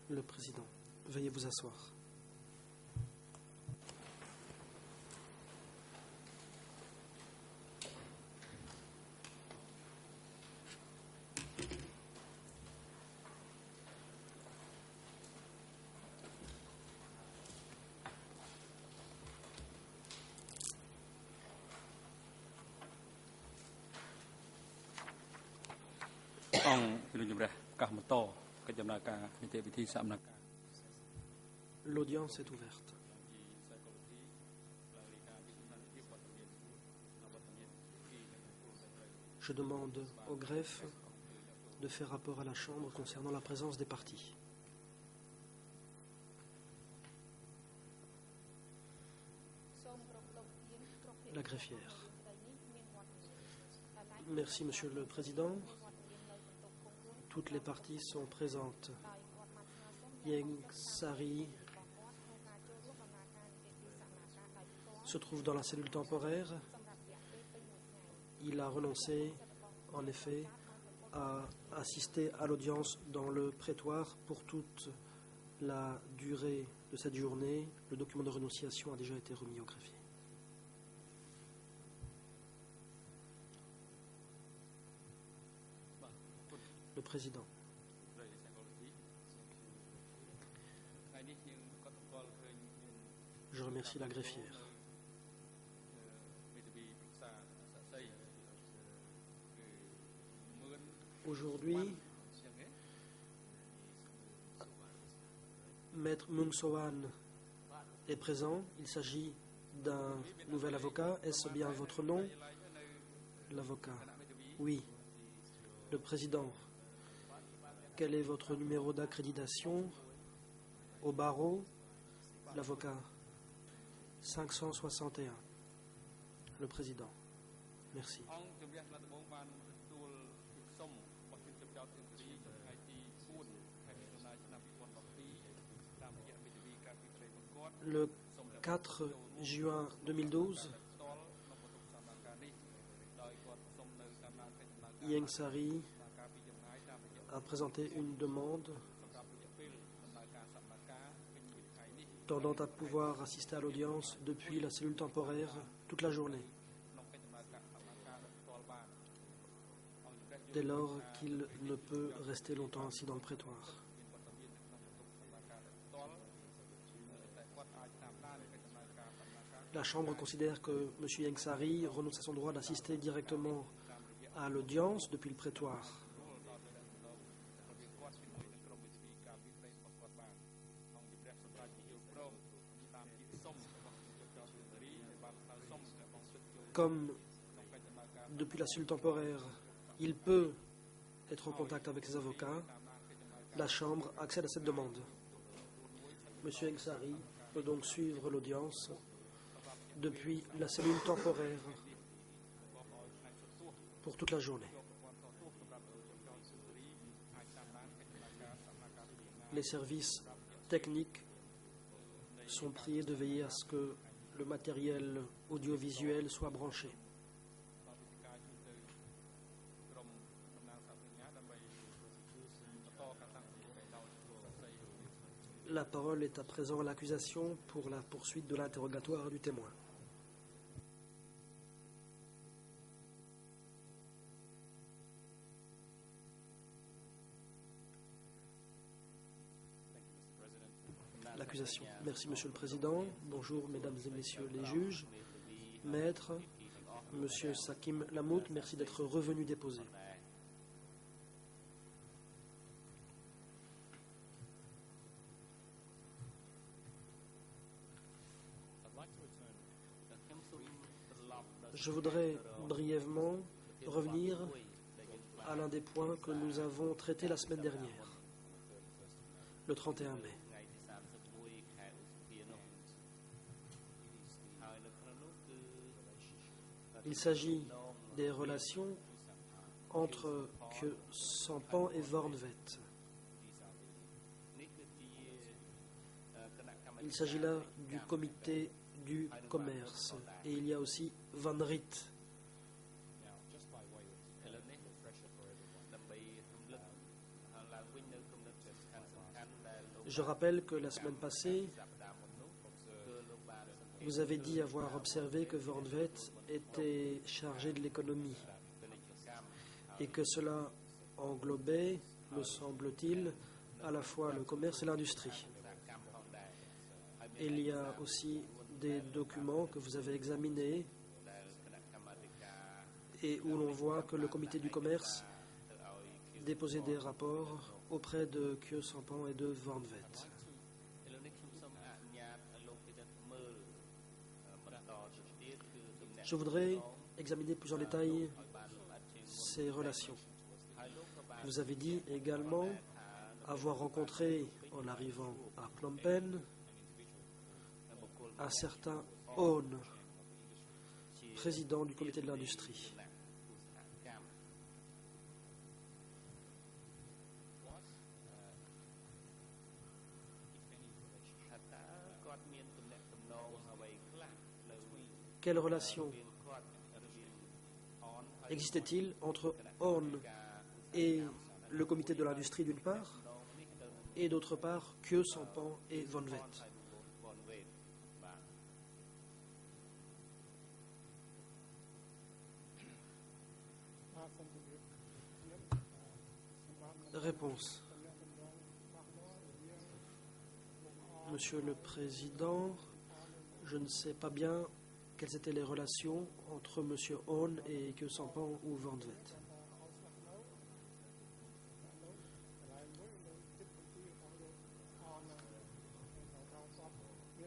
Le président, veuillez vous asseoir. L'audience est ouverte. Je demande au greffe de faire rapport à la Chambre concernant la présence des parties. La greffière. Merci, Monsieur le Président. Toutes les parties sont présentes. Ieng Sary se trouve dans la cellule temporaire. Il a renoncé, en effet, à assister à l'audience dans le prétoire pour toute la durée de cette journée. Le document de renonciation a déjà été remis au greffier. Le président. Je remercie la greffière. Aujourd'hui, Maître Mung Sowan est présent. Il s'agit d'un nouvel avocat. Est-ce bien votre nom? L'avocat. Oui. Le président. Quel est votre numéro d'accréditation au barreau? L'avocat. 561. Le président. Merci. Le 4 juin 2012, Ieng Sary a présenté une demande tendant à pouvoir assister à l'audience depuis la cellule temporaire toute la journée, dès lors qu'il ne peut rester longtemps assis dans le prétoire. La Chambre considère que M. Ieng Sary renonce à son droit d'assister directement à l'audience depuis le prétoire. Comme depuis la cellule temporaire, il peut être en contact avec ses avocats, la Chambre accède à cette demande. M. Ieng Sary peut donc suivre l'audience depuis la cellule temporaire pour toute la journée. Les services techniques sont priés de veiller à ce que le matériel audiovisuel soit branché. La parole est à présent à l'accusation pour la poursuite de l'interrogatoire du témoin. L'accusation. Merci, Monsieur le Président. Bonjour, Mesdames et Messieurs les juges. Maître, Monsieur Sakim Lamout, merci d'être revenu déposer. Je voudrais brièvement revenir à l'un des points que nous avons traités la semaine dernière, le 31 mai. Il s'agit des relations entre Khieu Samphan et Vornvet. Il s'agit là du comité du commerce. Et il y a aussi Van Riet. Je rappelle que la semaine passée, vous avez dit avoir observé que Van Vet était chargé de l'économie et que cela englobait, me semble-t-il, à la fois le commerce et l'industrie. Il y a aussi des documents que vous avez examinés et où l'on voit que le comité du commerce déposait des rapports auprès de Khieu Samphan et de Van Vet. Je voudrais examiner plus en détail ces relations. Vous avez dit également avoir rencontré, en arrivant à Phnom Penh, un certain Aun, président du comité de l'industrie. Quelle relation existait-il entre Aun et le comité de l'industrie d'une part, et d'autre part Khieu Samphan et Van Vet? Réponse. Monsieur le Président, je ne sais pas bien quelles étaient les relations entre M. Aun et Khieu Samphan ou Van Vet.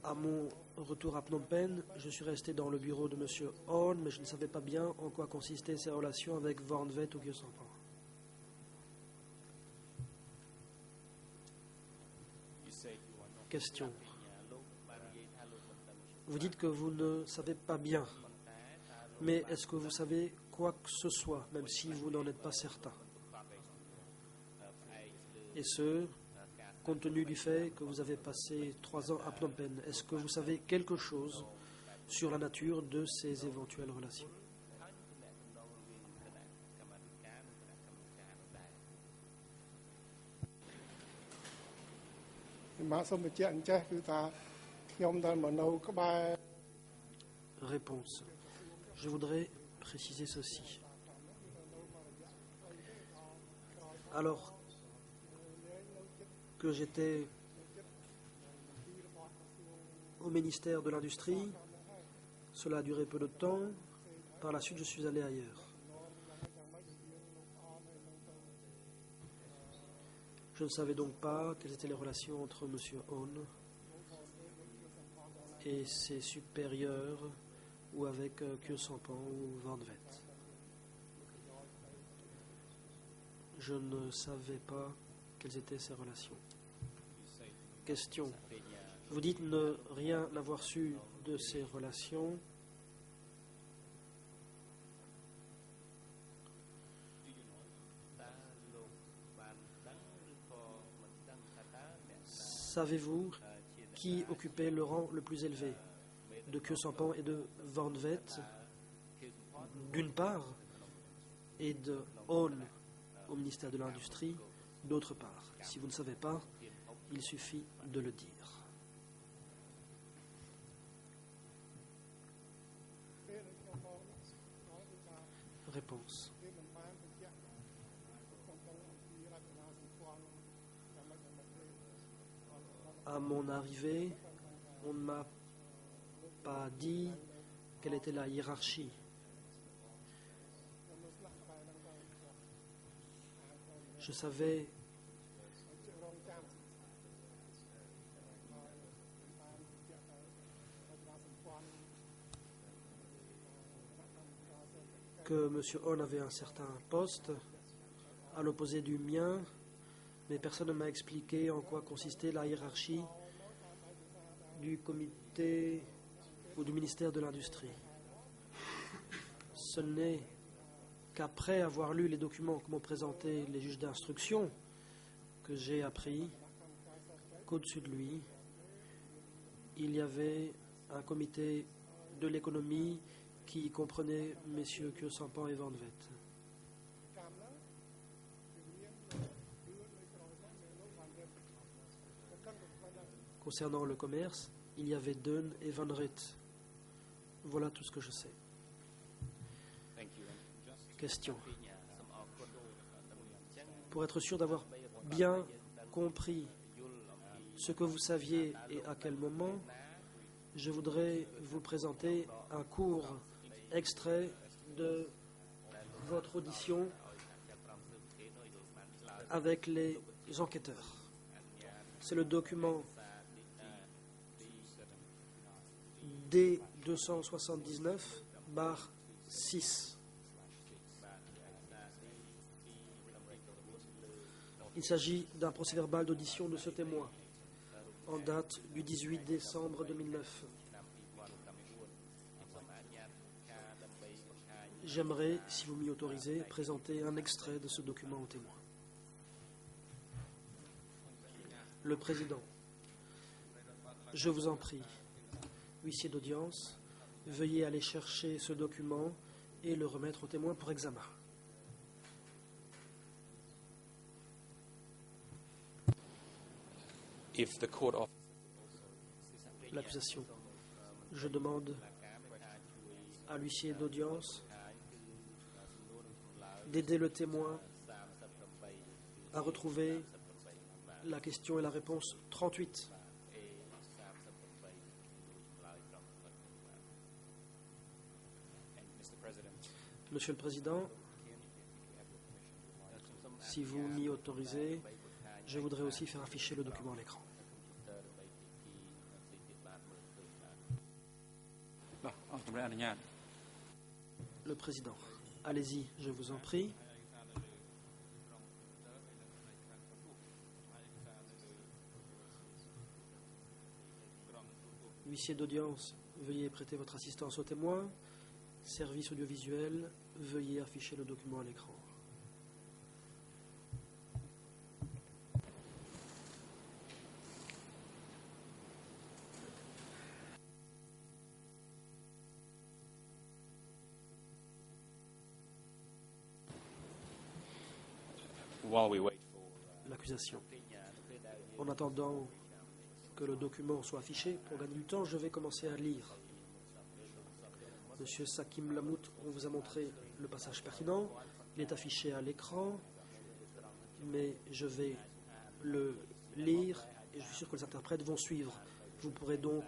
À mon retour à Phnom Penh, je suis resté dans le bureau de M. Aun, mais je ne savais pas bien en quoi consistaient ses relations avec Van Vet ou Khieu Samphan. Question. Vous dites que vous ne savez pas bien, mais est-ce que vous savez quoi que ce soit, même si vous n'en êtes pas certain? Et ce, compte tenu du fait que vous avez passé 3 ans à Phnom Penh, est-ce que vous savez quelque chose sur la nature de ces éventuelles relations? Réponse. Je voudrais préciser ceci. Alors que j'étais au ministère de l'Industrie, cela a duré peu de temps. Par la suite, je suis allé ailleurs. Je ne savais donc pas quelles étaient les relations entre M. Aun et ses supérieurs ou avec Khieu Samphan ou Van Vet. Je ne savais pas quelles étaient ces relations. Question. Vous dites ne rien avoir su de ces relations. Savez-vous qui occupait le rang le plus élevé de Khieu Samphan et de Van Vet d'une part, et de Aun au ministère de l'Industrie d'autre part? Si vous ne savez pas, il suffit de le dire. Réponse. À mon arrivée, on ne m'a pas dit quelle était la hiérarchie. Je savais que M. Aun avait un certain poste à l'opposé du mien, mais personne ne m'a expliqué en quoi consistait la hiérarchie du comité ou du ministère de l'Industrie. Ce n'est qu'après avoir lu les documents que m'ont présentés les juges d'instruction que j'ai appris qu'au-dessus de lui, il y avait un comité de l'économie qui comprenait messieurs Khieu Samphan et Van Vet. Concernant le commerce, il y avait Dunn et Van Riet. Voilà tout ce que je sais. Question. Pour être sûr d'avoir bien compris ce que vous saviez et à quel moment, je voudrais vous présenter un court extrait de votre audition avec les enquêteurs. C'est le document D279/6. Il s'agit d'un procès-verbal d'audition de ce témoin en date du 18 décembre 2009. J'aimerais, si vous m'y autorisez, présenter un extrait de ce document au témoin. Le président, je vous en prie, huissier d'audience, veuillez aller chercher ce document et le remettre au témoin pour examen. L'accusation. Je demande à l'huissier d'audience d'aider le témoin à retrouver la question et la réponse 38. Monsieur le Président, si vous m'y autorisez, je voudrais aussi faire afficher le document à l'écran. Le Président, allez-y, je vous en prie. Huissier d'audience, veuillez prêter votre assistance au témoin. Service audiovisuel, veuillez afficher le document à l'écran. L'accusation. En attendant que le document soit affiché, pour gagner du temps, je vais commencer à lire. Monsieur Sakim Lamout, on vous a montré le passage pertinent. Il est affiché à l'écran, mais je vais le lire et je suis sûr que les interprètes vont suivre. Vous pourrez donc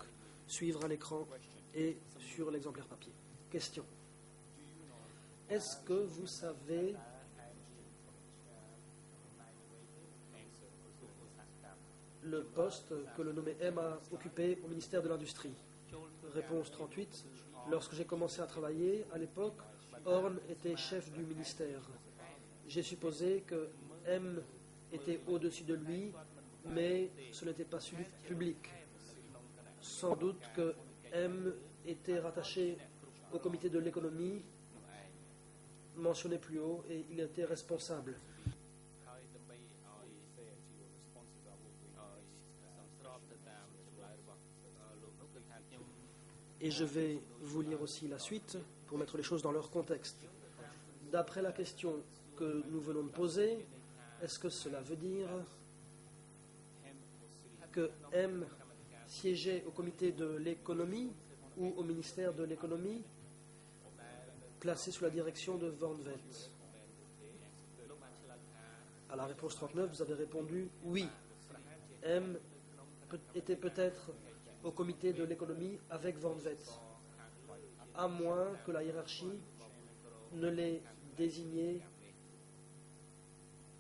suivre à l'écran et sur l'exemplaire papier. Question. Est-ce que vous savez le poste que le nommé M a occupé au ministère de l'Industrie? Réponse 38. Lorsque j'ai commencé à travailler, à l'époque, Horn était chef du ministère. J'ai supposé que M était au-dessus de lui, mais ce n'était pas public. Sans doute que M était rattaché au comité de l'économie mentionné plus haut et il était responsable. Et je vais vous lire aussi la suite pour mettre les choses dans leur contexte. D'après la question que nous venons de poser, est-ce que cela veut dire que M siégeait au comité de l'économie ou au ministère de l'économie, placé sous la direction de Van Velt? À la réponse 39, vous avez répondu oui. M était peut-être au comité de l'économie avec Van Velt, à moins que la hiérarchie ne l'ait désigné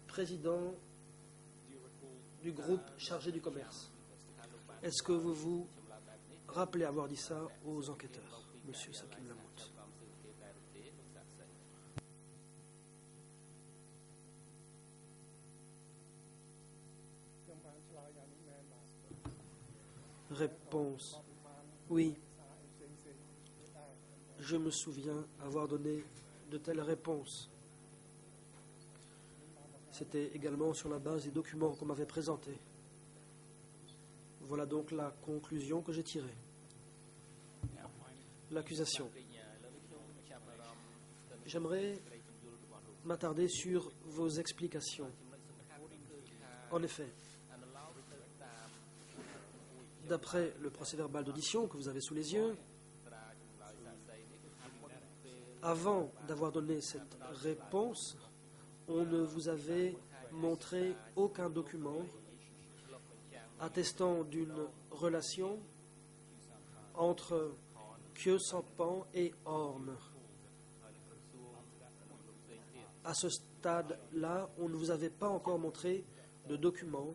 président du groupe chargé du commerce. Est-ce que vous vous rappelez avoir dit ça aux enquêteurs, monsieur Sakim Lamout? Réponse. Oui. Je me souviens avoir donné de telles réponses. C'était également sur la base des documents qu'on m'avait présentés. Voilà donc la conclusion que j'ai tirée. L'accusation. J'aimerais m'attarder sur vos explications. En effet, D'après le procès-verbal d'audition que vous avez sous les yeux, avant d'avoir donné cette réponse, on ne vous avait montré aucun document attestant d'une relation entre Khieu Samphan et Orne. À ce stade-là, on ne vous avait pas encore montré de document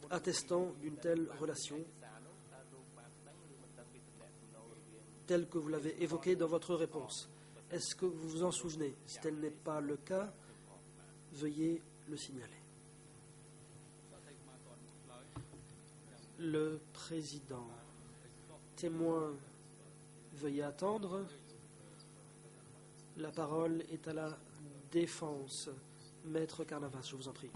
attestant d'une telle relation, telle que vous l'avez évoquée dans votre réponse. Est-ce que vous vous en souvenez? Si tel n'est pas le cas, veuillez le signaler. Le président. Témoin, veuillez attendre. La parole est à la défense. Maître Carnavas, je vous en prie.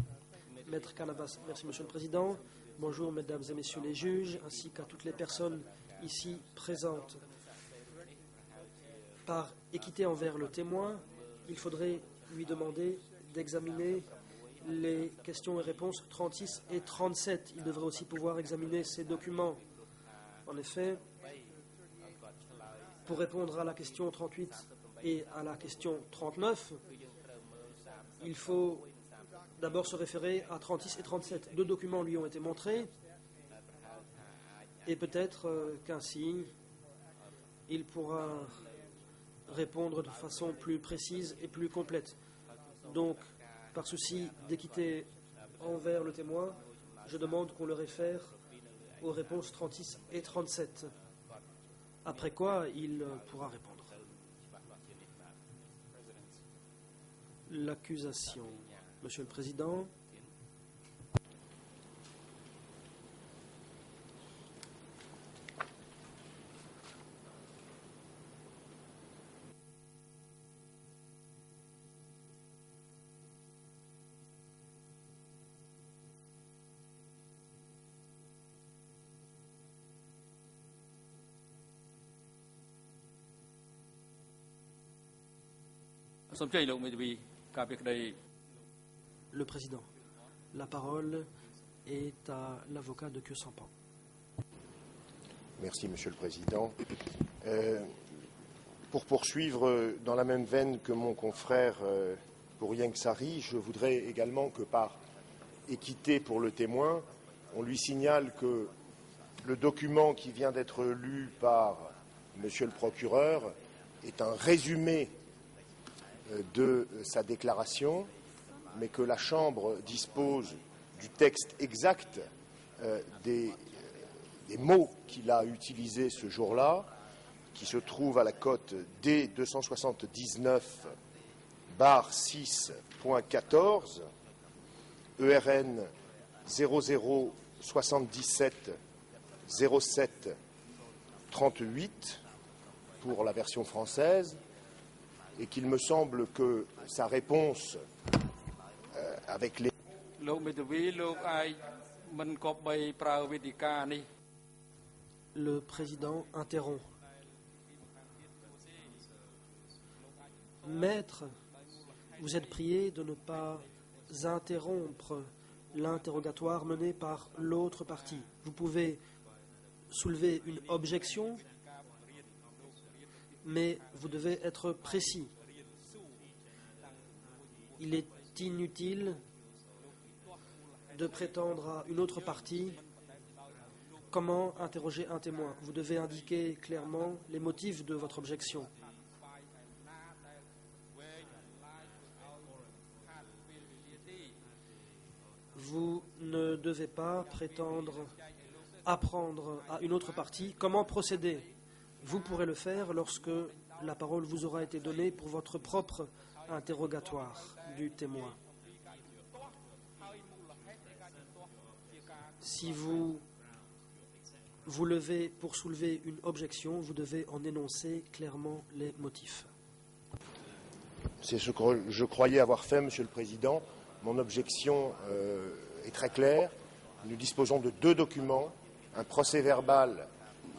Maître Carnavas, merci Monsieur le Président. Bonjour Mesdames et Messieurs les juges, ainsi qu'à toutes les personnes ici présentes. Par équité envers le témoin, il faudrait lui demander d'examiner les questions et réponses 36 et 37. Il devrait aussi pouvoir examiner ces documents. En effet, pour répondre à la question 38 et à la question 39, il faut d'abord se référer à 36 et 37. Deux documents lui ont été montrés et peut-être qu'ainsi il pourra répondre de façon plus précise et plus complète. Donc, par souci d'équité envers le témoin, je demande qu'on le réfère aux réponses 36 et 37. Après quoi, il pourra répondre. L'accusation. Monsieur le Président. Le Président. La parole est à l'avocat de Khieu Samphan. Merci, Monsieur le Président. Pour poursuivre dans la même veine que mon confrère Bourieng Sari, je voudrais également que par équité pour le témoin, on lui signale que le document qui vient d'être lu par Monsieur le procureur est un résumé de sa déclaration, mais que la Chambre dispose du texte exact des mots qu'il a utilisés ce jour-là, qui se trouve à la cote D279-6.14, ERN 0077 07 38 pour la version française, et qu'il me semble que sa réponse avec les... Le Président interrompt. Maître, vous êtes prié de ne pas interrompre l'interrogatoire mené par l'autre partie. Vous pouvez soulever une objection, mais vous devez être précis. Il est inutile de prétendre à une autre partie comment interroger un témoin. Vous devez indiquer clairement les motifs de votre objection. Vous ne devez pas prétendre apprendre à une autre partie comment procéder. Vous pourrez le faire lorsque la parole vous aura été donnée pour votre propre interrogatoire du témoin. Si vous vous levez pour soulever une objection, vous devez en énoncer clairement les motifs. C'est ce que je croyais avoir fait, Monsieur le Président. Mon objection est très claire. Nous disposons de deux documents, un procès-verbal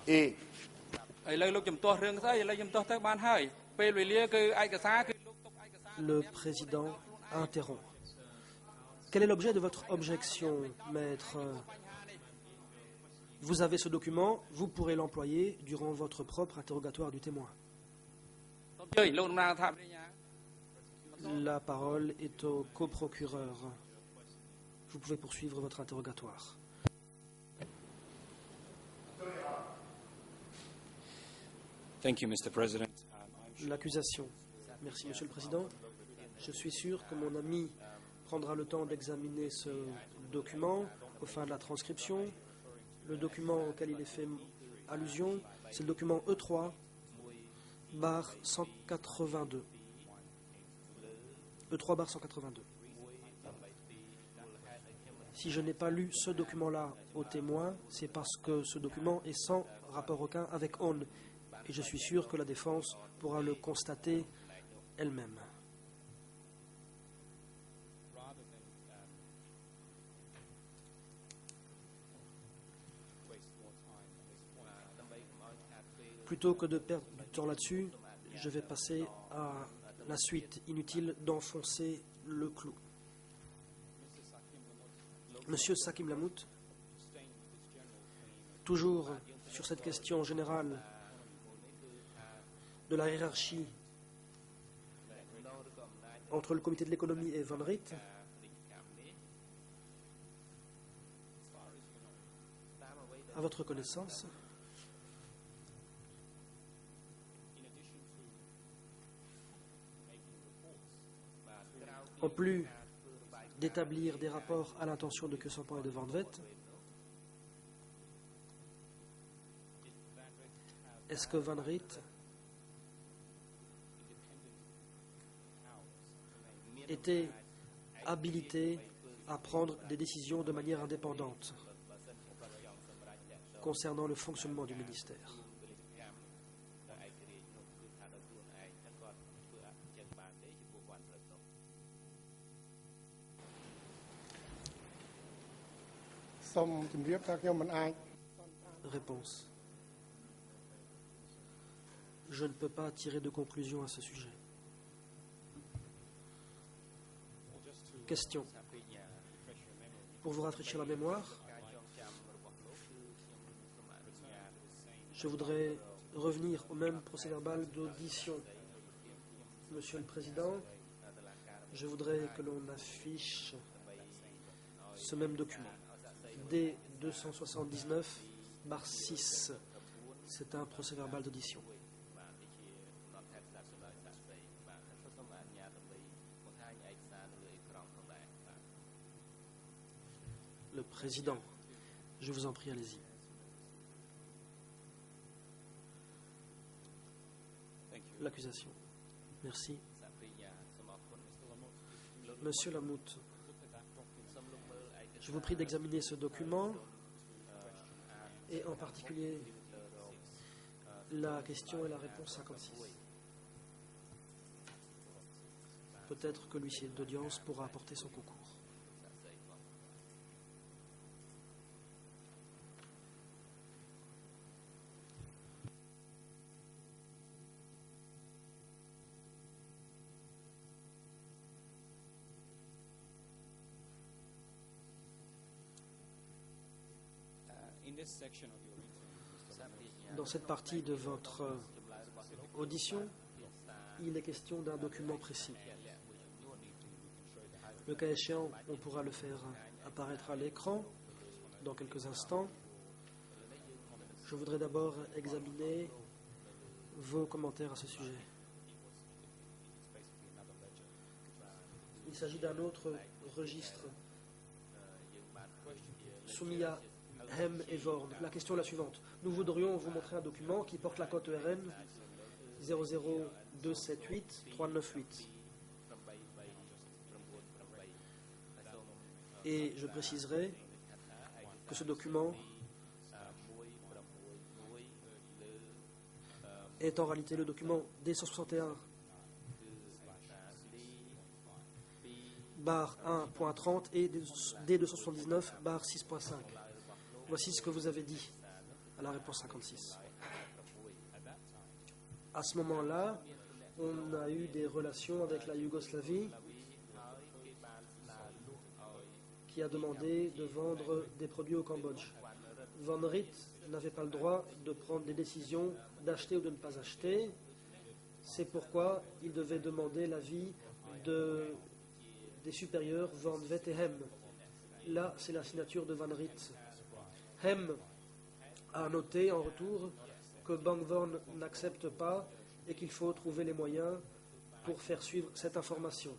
et... Le Président interrompt. Quel est l'objet de votre objection, maître? Vous avez ce document, vous pourrez l'employer durant votre propre interrogatoire du témoin. La parole est au coprocureur. Vous pouvez poursuivre votre interrogatoire. L'accusation. Merci, Monsieur le Président. Je suis sûr que mon ami prendra le temps d'examiner ce document au fin de la transcription. Le document auquel il est fait allusion, c'est le document E3, barre 182. E3, barre 182. Si je n'ai pas lu ce document-là au témoin, c'est parce que ce document est sans rapport aucun avec ON. Et je suis sûr que la défense pourra le constater elle-même. Plutôt que de perdre du temps là-dessus, je vais passer à la suite. Inutile d'enfoncer le clou. Monsieur Sakim Lamout, toujours sur cette question générale de la hiérarchie entre le comité de l'économie et Van Riet, à votre connaissance, en plus d'établir des rapports à l'intention de Keussampan et de Van Riet, est-ce que Van Riet était habilité à prendre des décisions de manière indépendante concernant le fonctionnement du ministère? Réponse. Je ne peux pas tirer de conclusion à ce sujet. Question. Pour vous rafraîchir la mémoire, je voudrais revenir au même procès-verbal d'audition. Monsieur le Président, je voudrais que l'on affiche ce même document. D279/6. C'est un procès-verbal d'audition. Le Président, je vous en prie, allez-y. L'accusation. Merci. Monsieur Lamout, je vous prie d'examiner ce document et en particulier la question et la réponse 56. Peut-être que l'huissier d'audience pourra apporter son concours. Dans cette partie de votre audition, il est question d'un document précis. Le cas échéant, on pourra le faire apparaître à l'écran dans quelques instants. Je voudrais d'abord examiner vos commentaires à ce sujet. Il s'agit d'un autre registre soumis à Hem et Vorn. La question est la suivante. Nous voudrions vous montrer un document qui porte la cote ERN 00278-398. Et je préciserai que ce document est en réalité le document D161 barre 1.30 et D279 barre 6.5. Voici ce que vous avez dit à la réponse 56. À ce moment-là, on a eu des relations avec la Yougoslavie qui a demandé de vendre des produits au Cambodge. Van Riet n'avait pas le droit de prendre des décisions d'acheter ou de ne pas acheter. C'est pourquoi il devait demander l'avis des supérieurs Van Vet et Hem. Là, c'est la signature de Van Riet. Hem a noté en retour que Bangvorn n'accepte pas et qu'il faut trouver les moyens pour faire suivre cette information.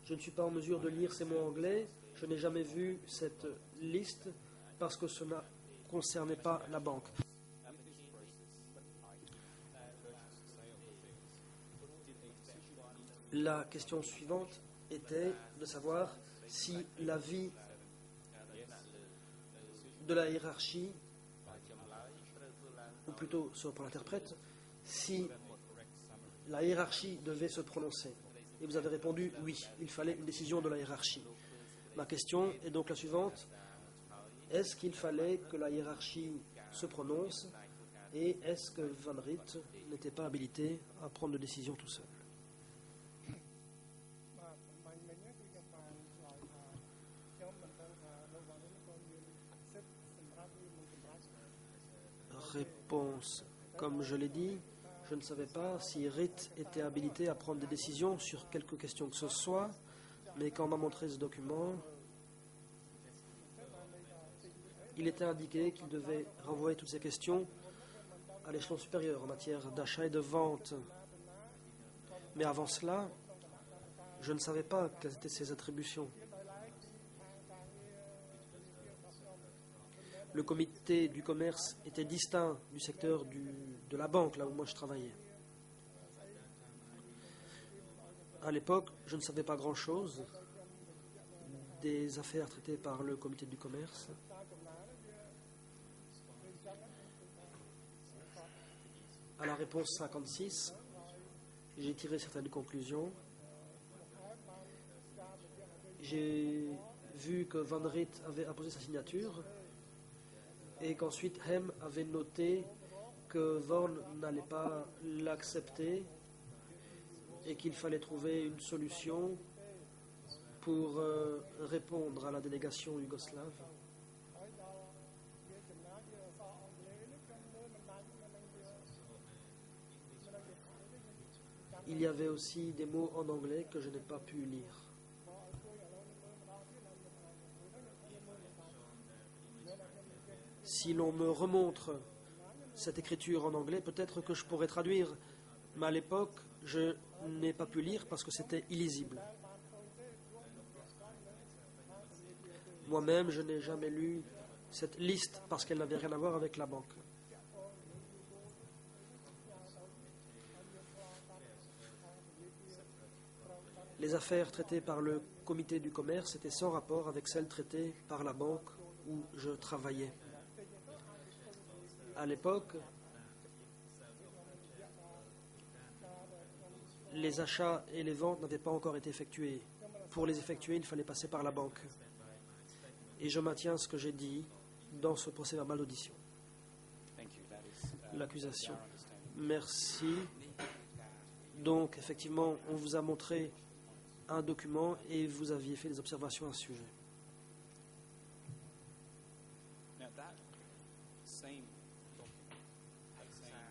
Je ne suis pas en mesure de lire ces mots anglais. Je n'ai jamais vu cette liste parce que cela ne concernait pas la banque. La question suivante était de savoir si l'avis de la hiérarchie, ou plutôt, soit pour l'interprète, si la hiérarchie devait se prononcer. Et vous avez répondu oui, il fallait une décision de la hiérarchie. Ma question est donc la suivante. Est-ce qu'il fallait que la hiérarchie se prononce et est-ce que Van Riet n'était pas habilité à prendre de décision tout seul? Réponse. Comme je l'ai dit, je ne savais pas si Riet était habilité à prendre des décisions sur quelque question que ce soit, mais quand on m'a montré ce document, il était indiqué qu'il devait renvoyer toutes ces questions à l'échelon supérieur en matière d'achat et de vente. Mais avant cela, je ne savais pas quelles étaient ses attributions. Le comité du commerce était distinct du secteur de la banque, là où moi je travaillais. À l'époque, je ne savais pas grand-chose des affaires traitées par le comité du commerce. À la réponse 56, j'ai tiré certaines conclusions. J'ai vu que Van Riet avait apposé sa signature et qu'ensuite Hem avait noté que Vorn n'allait pas l'accepter et qu'il fallait trouver une solution pour répondre à la délégation yougoslave. Il y avait aussi des mots en anglais que je n'ai pas pu lire. Si l'on me remontre cette écriture en anglais, peut-être que je pourrais traduire, mais à l'époque, je n'ai pas pu lire parce que c'était illisible. Moi-même, je n'ai jamais lu cette liste parce qu'elle n'avait rien à voir avec la banque. Les affaires traitées par le comité du commerce étaient sans rapport avec celles traitées par la banque où je travaillais. À l'époque, les achats et les ventes n'avaient pas encore été effectués. Pour les effectuer, il fallait passer par la banque. Et je maintiens ce que j'ai dit dans ce procès-verbal d'audition. L'accusation. Merci. Donc, effectivement, on vous a montré un document et vous aviez fait des observations à ce sujet.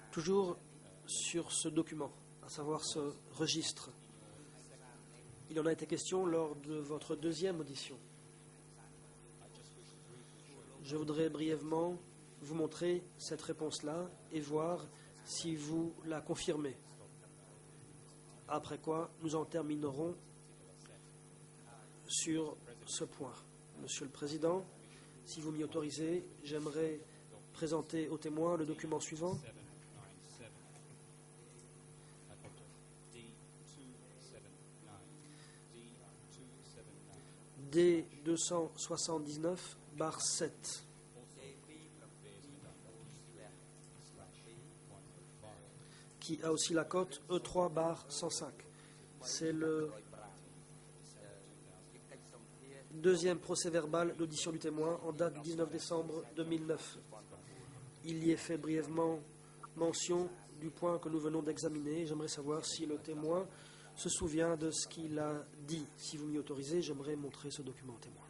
Toujours sur ce document, à savoir ce registre, il en a été question lors de votre deuxième audition. Je voudrais brièvement vous montrer cette réponse-là et voir si vous la confirmez. Après quoi, nous en terminerons sur ce point. Monsieur le Président, si vous m'y autorisez, j'aimerais présenter aux témoins le document suivant. D279/7. Qui a aussi la cote E3/105. C'est le deuxième procès-verbal d'audition du témoin en date du 19 décembre 2009. Il y est fait brièvement mention du point que nous venons d'examiner. J'aimerais savoir si le témoin se souvient de ce qu'il a dit. Si vous m'y autorisez, j'aimerais montrer ce document au témoin.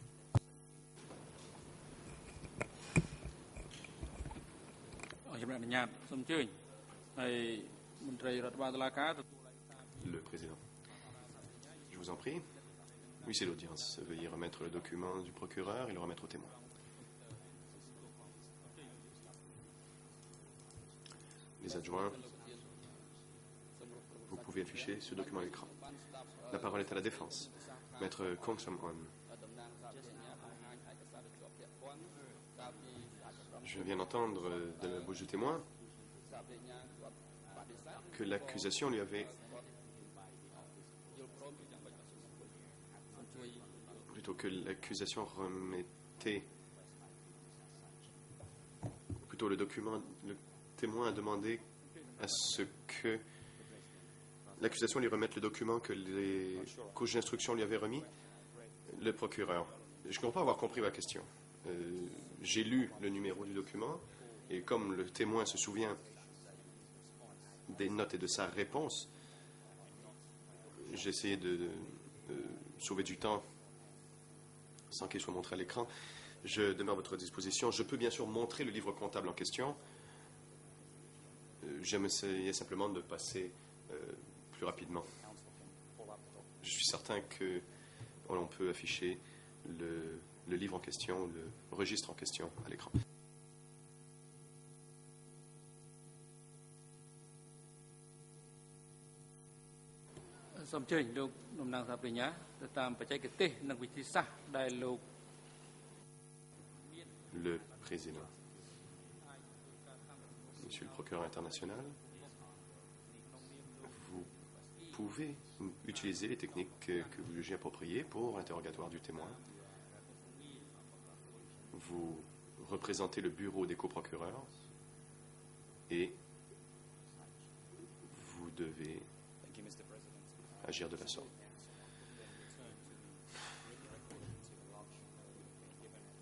Le président. Je vous en prie. Oui, c'est l'audience. Veuillez remettre le document du procureur et le remettre au témoin. Les adjoints, vous pouvez afficher ce document à l'écran. La parole est à la défense. Maître Kong Sam-on. Je viens d'entendre de la bouche du témoin que l'accusation lui avait... Plutôt que l'accusation remettait... Plutôt le document... Le témoin a demandé à ce que l'accusation lui remette le document que les couches d'instruction lui avaient remis. Le procureur. Je ne crois pas avoir compris ma question. J'ai lu le numéro du document et comme le témoin se souvient des notes et de sa réponse, j'ai essayé de sauver du temps sans qu'il soit montré à l'écran. Je demeure à votre disposition. Je peux bien sûr montrer le livre comptable en question. J'essayais simplement de passer plus rapidement. Je suis certain que on peut afficher le livre en question, le registre en question à l'écran. Le président. Monsieur le procureur international, vous pouvez utiliser les techniques que vous jugez appropriées pour l'interrogatoire du témoin. Vous représentez le bureau des coprocureurs et vous devez agir de la sorte.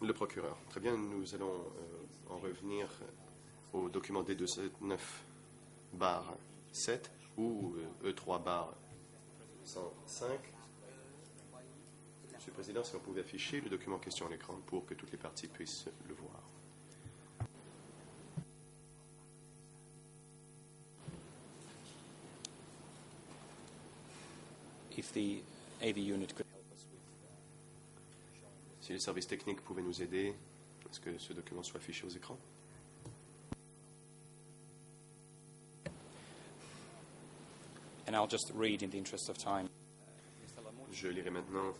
Le procureur. Très bien, nous allons en revenir au document D279-7 ou E3-105. Monsieur le Président, si vous pouvez afficher le document en question à l'écran pour que toutes les parties puissent le voir. If the AV unit could help us with Si les services techniques pouvaient nous aider, est-ce que ce document soit affiché aux écrans? And I'll just read in the interest of time. Je lirai maintenant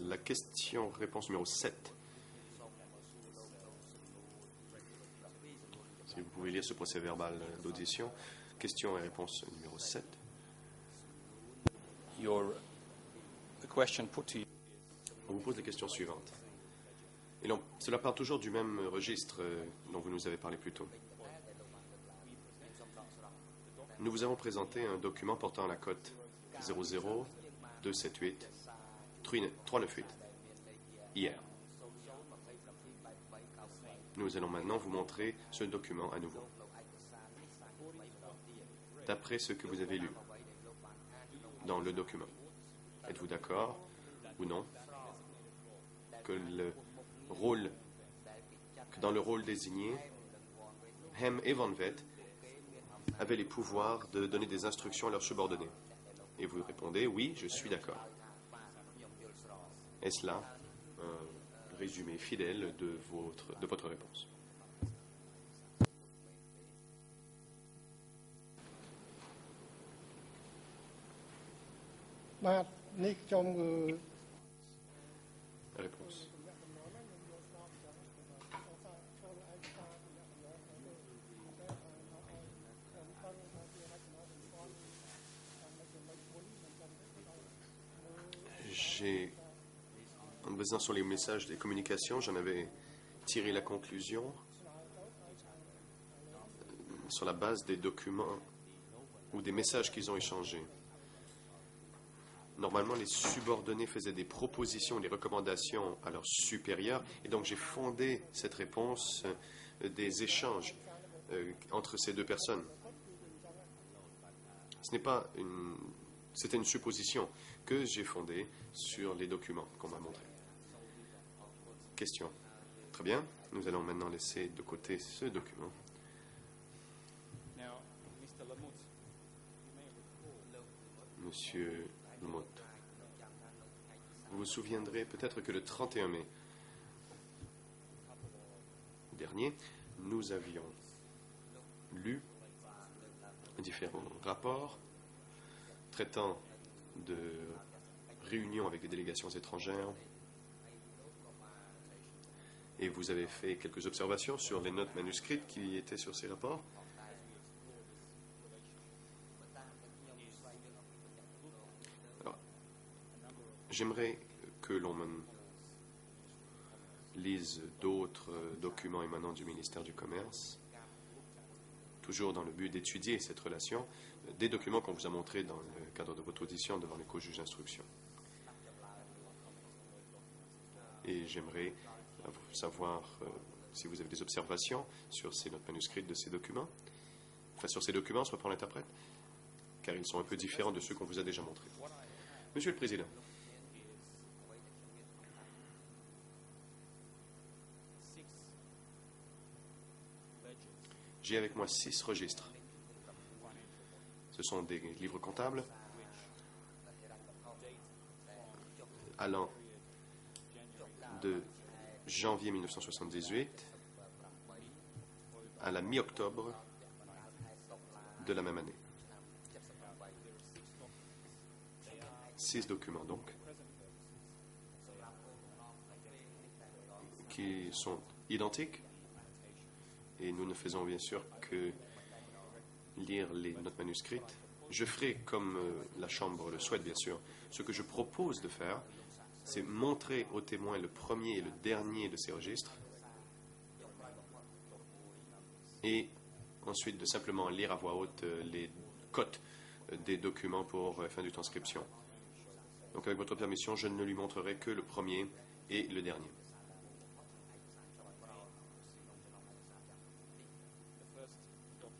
la question-réponse numéro 7. Si vous pouvez lire ce procès-verbal d'audition, question et réponse numéro 7. The question put to you. On vous pose la question suivante. Et cela part toujours du même registre dont vous nous avez parlé plus tôt. Nous vous avons présenté un document portant la cote 00278-398 hier. Nous allons maintenant vous montrer ce document à nouveau. D'après ce que vous avez lu dans le document, êtes-vous d'accord ou non que dans le rôle désigné, Hem et Van Vet avaient les pouvoirs de donner des instructions à leurs subordonnés? Et vous répondez, oui, je suis d'accord. Est-ce là un résumé fidèle de votre réponse? Réponse. En me basant sur les messages des communications, j'en avais tiré la conclusion sur la base des documents ou des messages qu'ils ont échangés. Normalement, les subordonnés faisaient des propositions, des recommandations à leurs supérieurs, et donc j'ai fondé cette réponse des échanges entre ces deux personnes. C'était une supposition que j'ai fondée sur les documents qu'on m'a montrés. Question. Très bien. Nous allons maintenant laisser de côté ce document. Monsieur Mott. Vous vous souviendrez peut-être que le 31 mai dernier, nous avions lu différents rapports traitant de réunions avec des délégations étrangères et vous avez fait quelques observations sur les notes manuscrites qui étaient sur ces rapports. Alors, j'aimerais que l'on lise d'autres documents émanant du ministère du Commerce, toujours dans le but d'étudier cette relation, des documents qu'on vous a montrés dans le cadre de votre audition devant les co-juges d'instruction. Et j'aimerais savoir si vous avez des observations sur ces notes manuscrites de ces documents, enfin sur ces documents, se reprend l'interprète, car ils sont un peu différents de ceux qu'on vous a déjà montrés. Monsieur le Président, j'ai avec moi 6 registres. Ce sont des livres comptables allant de janvier 1978 à la mi-octobre de la même année. 6 documents donc, qui sont identiques, et nous ne faisons bien sûr que lire les notes manuscrites. Je ferai, comme la Chambre le souhaite bien sûr, ce que je propose de faire, c'est montrer aux témoins le premier et le dernier de ces registres, et ensuite de simplement lire à voix haute les cotes des documents pour fin de transcription. Donc avec votre permission, je ne lui montrerai que le premier et le dernier.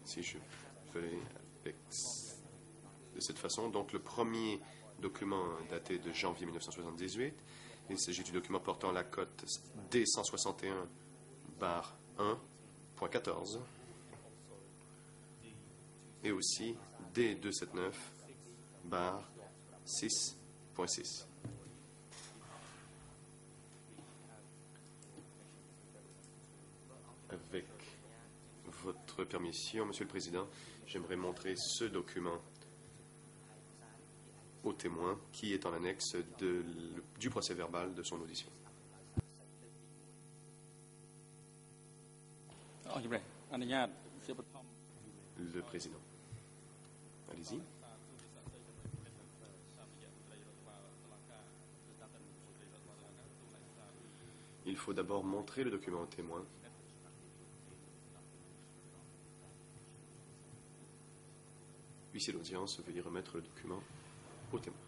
Si je fais de cette façon, donc le premier document daté de janvier 1978, il s'agit du document portant la cote D161/1.14 et aussi D279/6.6. Avec votre permission, Monsieur le Président, j'aimerais montrer ce document au témoin qui est en annexe du procès-verbal de son audition. Le Président. Allez-y. Il faut d'abord montrer le document au témoin. Huissier d'audience, veuillez remettre le document au témoin.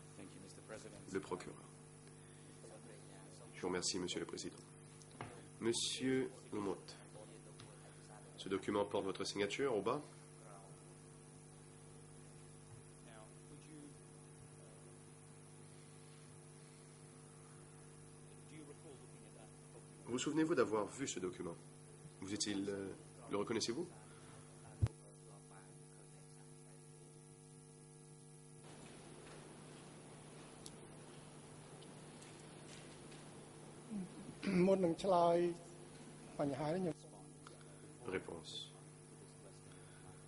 Le procureur. Je vous remercie, Monsieur le Président. Monsieur Mott, ce document porte votre signature au bas. Vous souvenez-vous d'avoir vu ce document? Le reconnaissez-vous? Réponse.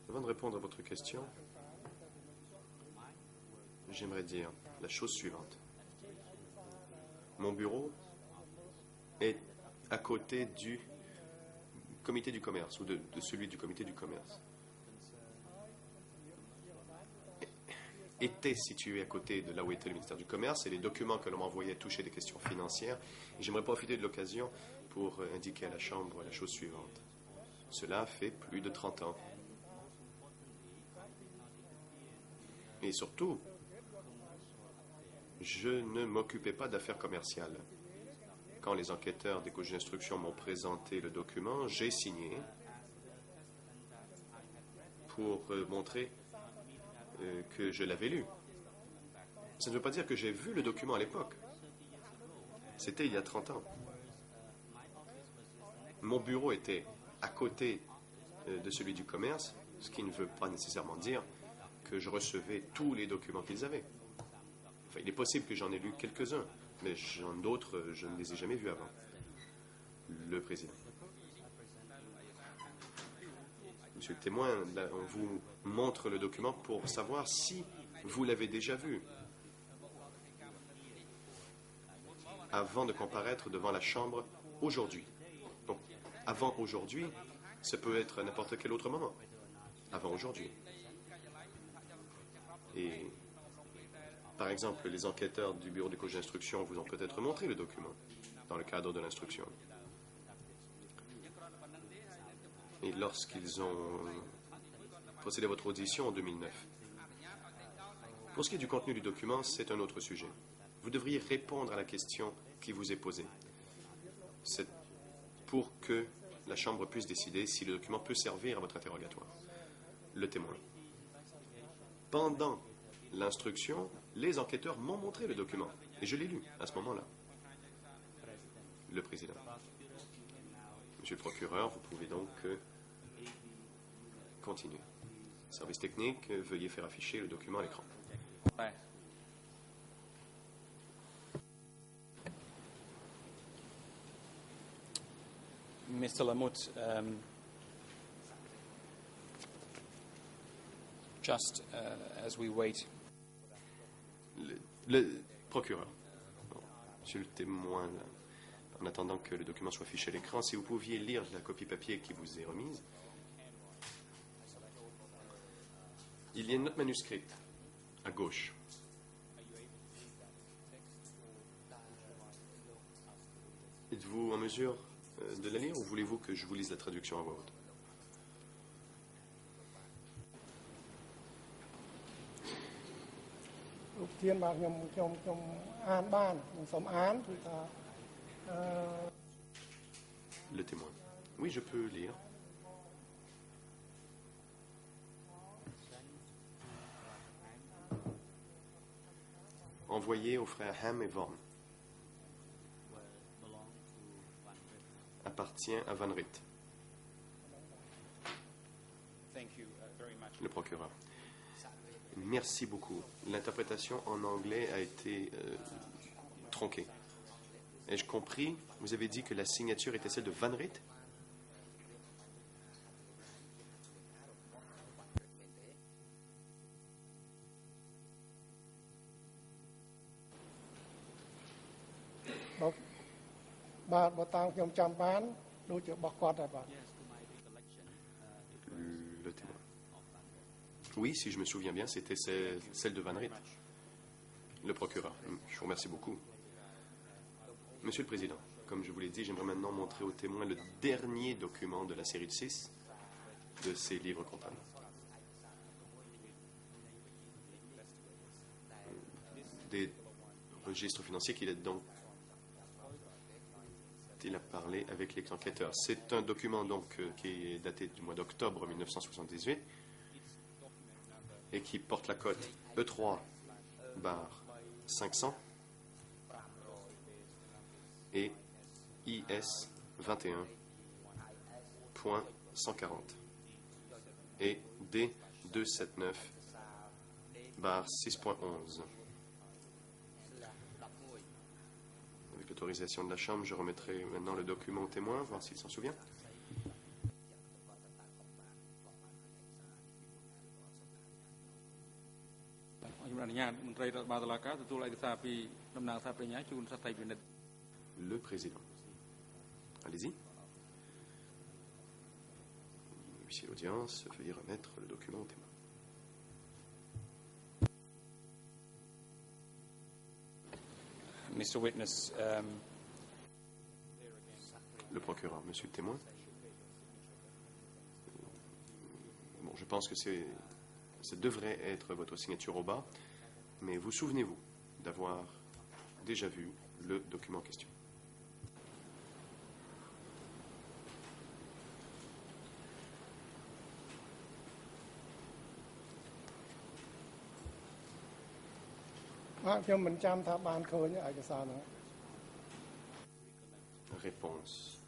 Avant de répondre à votre question, j'aimerais dire la chose suivante. Mon bureau est à côté du comité du commerce, ou de celui du comité du commerce. Était situé à côté de là où était le ministère du Commerce, et les documents que l'on m'envoyait touchaient des questions financières. Et j'aimerais profiter de l'occasion pour indiquer à la Chambre la chose suivante. Cela fait plus de 30 ans. Et surtout, je ne m'occupais pas d'affaires commerciales. Quand les enquêteurs des co-juges d'instruction m'ont présenté le document, j'ai signé pour montrer que je l'avais lu. Ça ne veut pas dire que j'ai vu le document à l'époque. C'était il y a 30 ans. Mon bureau était à côté de celui du commerce, ce qui ne veut pas nécessairement dire que je recevais tous les documents qu'ils avaient. Enfin, il est possible que j'en ai lu quelques-uns, mais d'autres, je ne les ai jamais vus avant. Le président. Monsieur le témoin, là, on vous montre le document pour savoir si vous l'avez déjà vu avant de comparaître devant la Chambre aujourd'hui. Donc, avant aujourd'hui, ça peut être à n'importe quel autre moment. Avant aujourd'hui. Et, par exemple, les enquêteurs du bureau du coach d'instruction vous ont peut-être montré le document dans le cadre de l'instruction. Et lorsqu'ils ont procédé à votre audition en 2009. Pour ce qui est du contenu du document, c'est un autre sujet. Vous devriez répondre à la question qui vous est posée. C'est pour que la Chambre puisse décider si le document peut servir à votre interrogatoire. Le témoin. Pendant l'instruction, les enquêteurs m'ont montré le document et je l'ai lu à ce moment-là. Le président. Monsieur le procureur, vous pouvez donc continuer. Service technique, veuillez faire afficher le document à l'écran. Ouais. Mr. Lamut, just as we wait. Le procureur. Bon, monsieur le témoin, là, en attendant que le document soit affiché à l'écran, si vous pouviez lire la copie papier qui vous est remise. Il y a une note manuscrite à gauche. Êtes-vous en mesure de la lire ou voulez-vous que je vous lise la traduction à voix haute? Le témoin. Oui, je peux lire. Envoyé aux frères Ham et Vorn. Appartient à Van Ritt. Le procureur. Merci beaucoup. L'interprétation en anglais a été tronquée. Ai-je compris? Vous avez dit que la signature était celle de Van Ritt? Le témoin. Oui, si je me souviens bien, c'était celle de Van Ritt. Le procureur. Je vous remercie beaucoup. Monsieur le Président, comme je vous l'ai dit, j'aimerais maintenant montrer au témoin le dernier document de la série de 6 de ces livres comptables. Des registres financiers qu'il a donc il a parlé avec les enquêteurs. C'est un document donc qui est daté du mois d'octobre 1978 et qui porte la cote E3/500 et IS 21.140 et D279/6.11. Avec l'autorisation de la Chambre, je remettrai maintenant le document au témoin, voir s'il s'en souvient. Le président. Allez-y. Huissier l'audience, veuillez remettre le document au témoin. Mr. Witness, le procureur, monsieur le témoin. Bon, je pense que ça devrait être votre signature au bas, mais vous souvenez-vous d'avoir déjà vu le document en question? Réponse.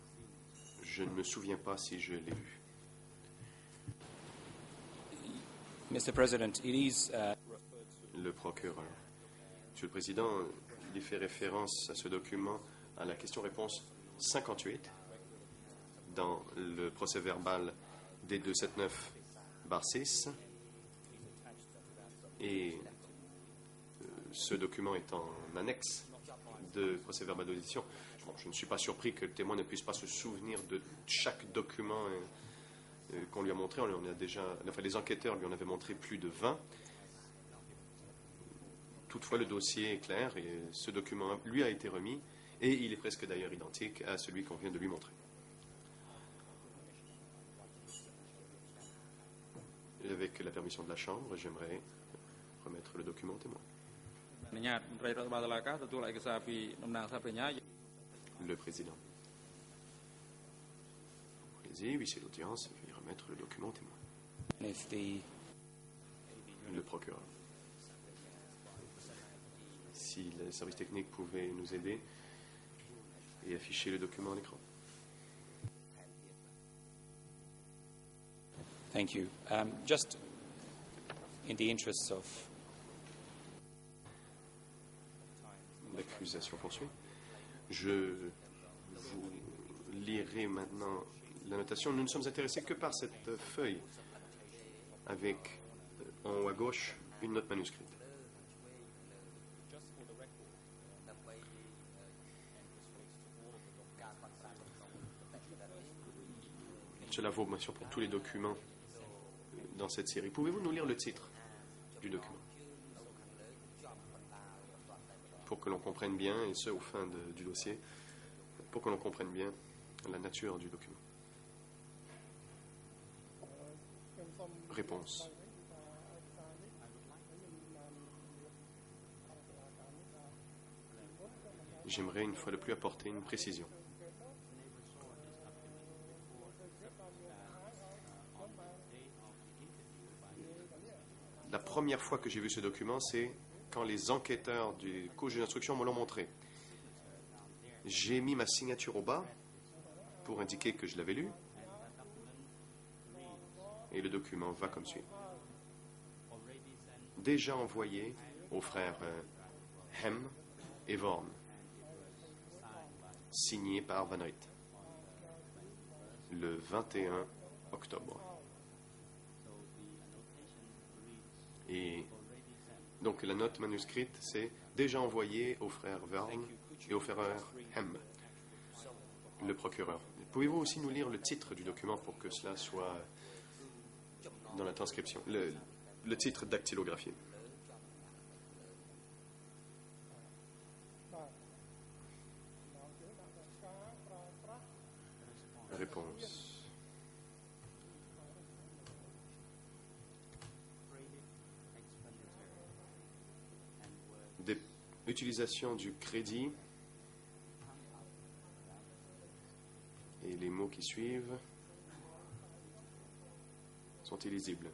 Je ne me souviens pas si je l'ai vu. Mr. President, it is Le procureur. Monsieur le Président, il fait référence à ce document à la question-réponse 58 dans le procès-verbal D279/6 et ce document est en annexe de procès-verbal d'audition. Bon, je ne suis pas surpris que le témoin ne puisse pas se souvenir de chaque document qu'on lui a montré. Les enquêteurs lui en avaient montré plus de 20. Toutefois, le dossier est clair et ce document lui a été remis et il est presque d'ailleurs identique à celui qu'on vient de lui montrer. Et avec la permission de la Chambre, j'aimerais remettre le document au témoin. Le Président. Allez-y, huissier d'audience, veuillez remettre le document au témoin. And if the Le procureur. Si le service technique pouvait nous aider et afficher le document à l'écran. Thank you. Just in the interests of L'accusation poursuit. Je vous lirai maintenant la notation. Nous ne sommes intéressés que par cette feuille avec en haut à gauche une note manuscrite. Cela vaut bien sûr pour tous les documents dans cette série. Pouvez-vous nous lire le titre du document pour que l'on comprenne bien, et ce au fin du dossier, pour que l'on comprenne bien la nature du document. Réponse. J'aimerais une fois de plus apporter une précision. La première fois que j'ai vu ce document, c'est quand les enquêteurs du juge d'instruction me l'ont montré. J'ai mis ma signature au bas pour indiquer que je l'avais lu. Et le document va comme suit. Déjà envoyé aux frères Hem et Vorn, signé par Van Riet, le 21 octobre. Et donc la note manuscrite, c'est déjà envoyé aux frères Vorn et aux frères Hem, le procureur. Pouvez-vous aussi nous lire le titre du document pour que cela soit dans la transcription, le titre dactylographié. Réponse. Utilisation du crédit et les mots qui suivent sont illisibles.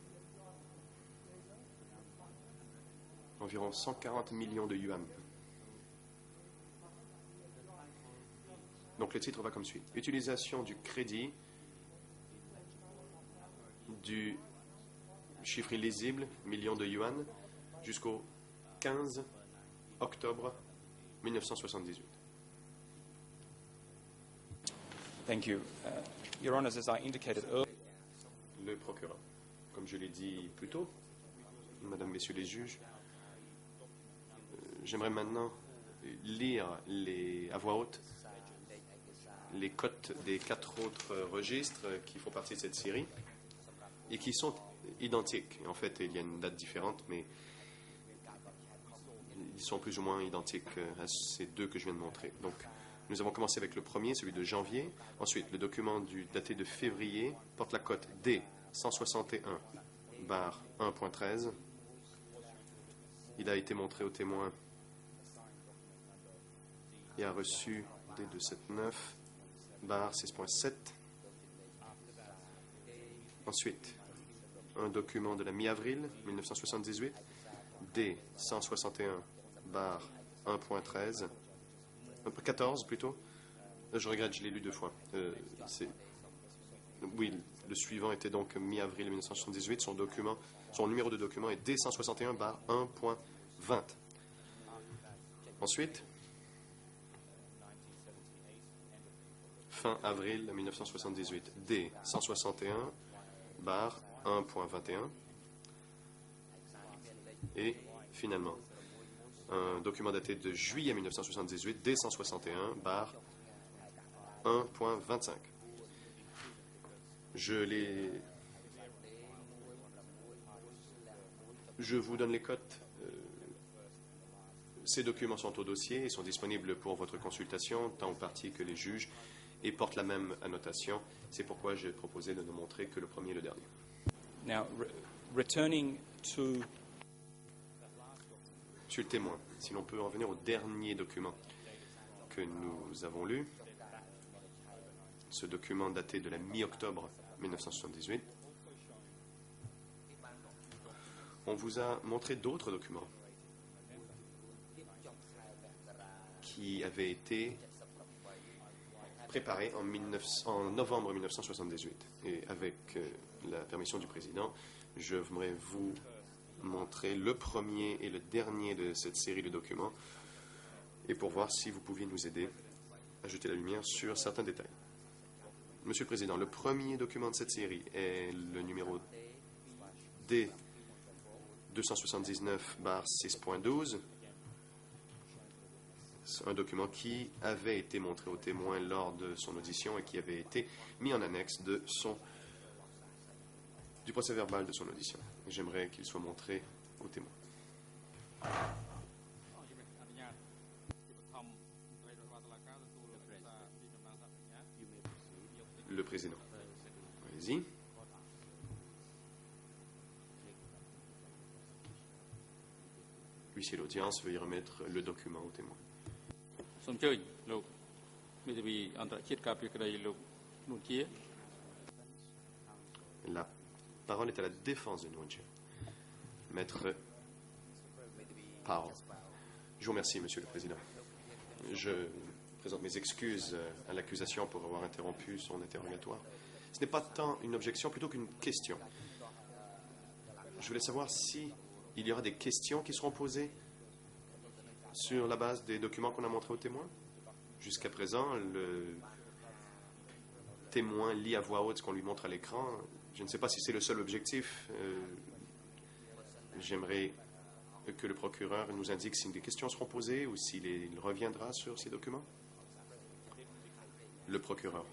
Environ 140 millions de yuan. Donc le titre va comme suit. Utilisation du crédit, du chiffre illisible, millions de yuan, jusqu'au 15 octobre 1978. Thank you. Your Honours, as I indicated earlier, Le procureur. Comme je l'ai dit plus tôt, Madame, Messieurs les juges, j'aimerais maintenant lire à voix haute les cotes des 4 autres registres qui font partie de cette série et qui sont identiques. En fait, il y a une date différente, mais ils sont plus ou moins identiques à ces deux que je viens de montrer. Donc, nous avons commencé avec le premier, celui de janvier. Ensuite, le document daté de février porte la cote D161/1.13. Il a été montré au témoin et a reçu D279/6.7. Ensuite, un document de la mi-avril 1978, D161/1.13. 14 plutôt. Je regrette, je l'ai lu 2 fois. Oui, le suivant était donc mi-avril 1978. Son numéro de document est D161/1.20. Ensuite, fin avril 1978, D 161 bar 1.21 et finalement un document daté de juillet 1978, D 161 bar 1.25. Je vous donne les cotes. Ces documents sont au dossier et sont disponibles pour votre consultation, tant aux parties que les juges, et portent la même annotation. C'est pourquoi j'ai proposé de ne montrer que le premier et le dernier. Now, returning to... Monsieur le témoin, si l'on peut en venir au dernier document que nous avons lu, ce document daté de la mi-octobre 1978, on vous a montré d'autres documents qui avaient été préparés en novembre 1978. Et avec la permission du président, je voudrais vous montrer le premier et le dernier de cette série de documents et pour voir si vous pouviez nous aider à jeter la lumière sur certains détails. Monsieur le Président, le premier document de cette série est le numéro D 279/6.12. C'est un document qui avait été montré au témoin lors de son audition et qui avait été mis en annexe du procès-verbal de son audition. J'aimerais qu'il soit montré au témoin. Le président. Allez-y. Huissier l'audience, veuillez remettre le document au témoin. La parole est à la défense de Nguyen. Maître Powell. Je vous remercie, Monsieur le Président. Je présente mes excuses à l'accusation pour avoir interrompu son interrogatoire. Ce n'est pas tant une objection plutôt qu'une question. Je voulais savoir si il y aura des questions qui seront posées sur la base des documents qu'on a montrés aux témoins. Jusqu'à présent, le témoin lit à voix haute ce qu'on lui montre à l'écran. Je ne sais pas si c'est le seul objectif. J'aimerais que le procureur nous indique si des questions seront posées ou s'il reviendra sur ces documents. Le procureur.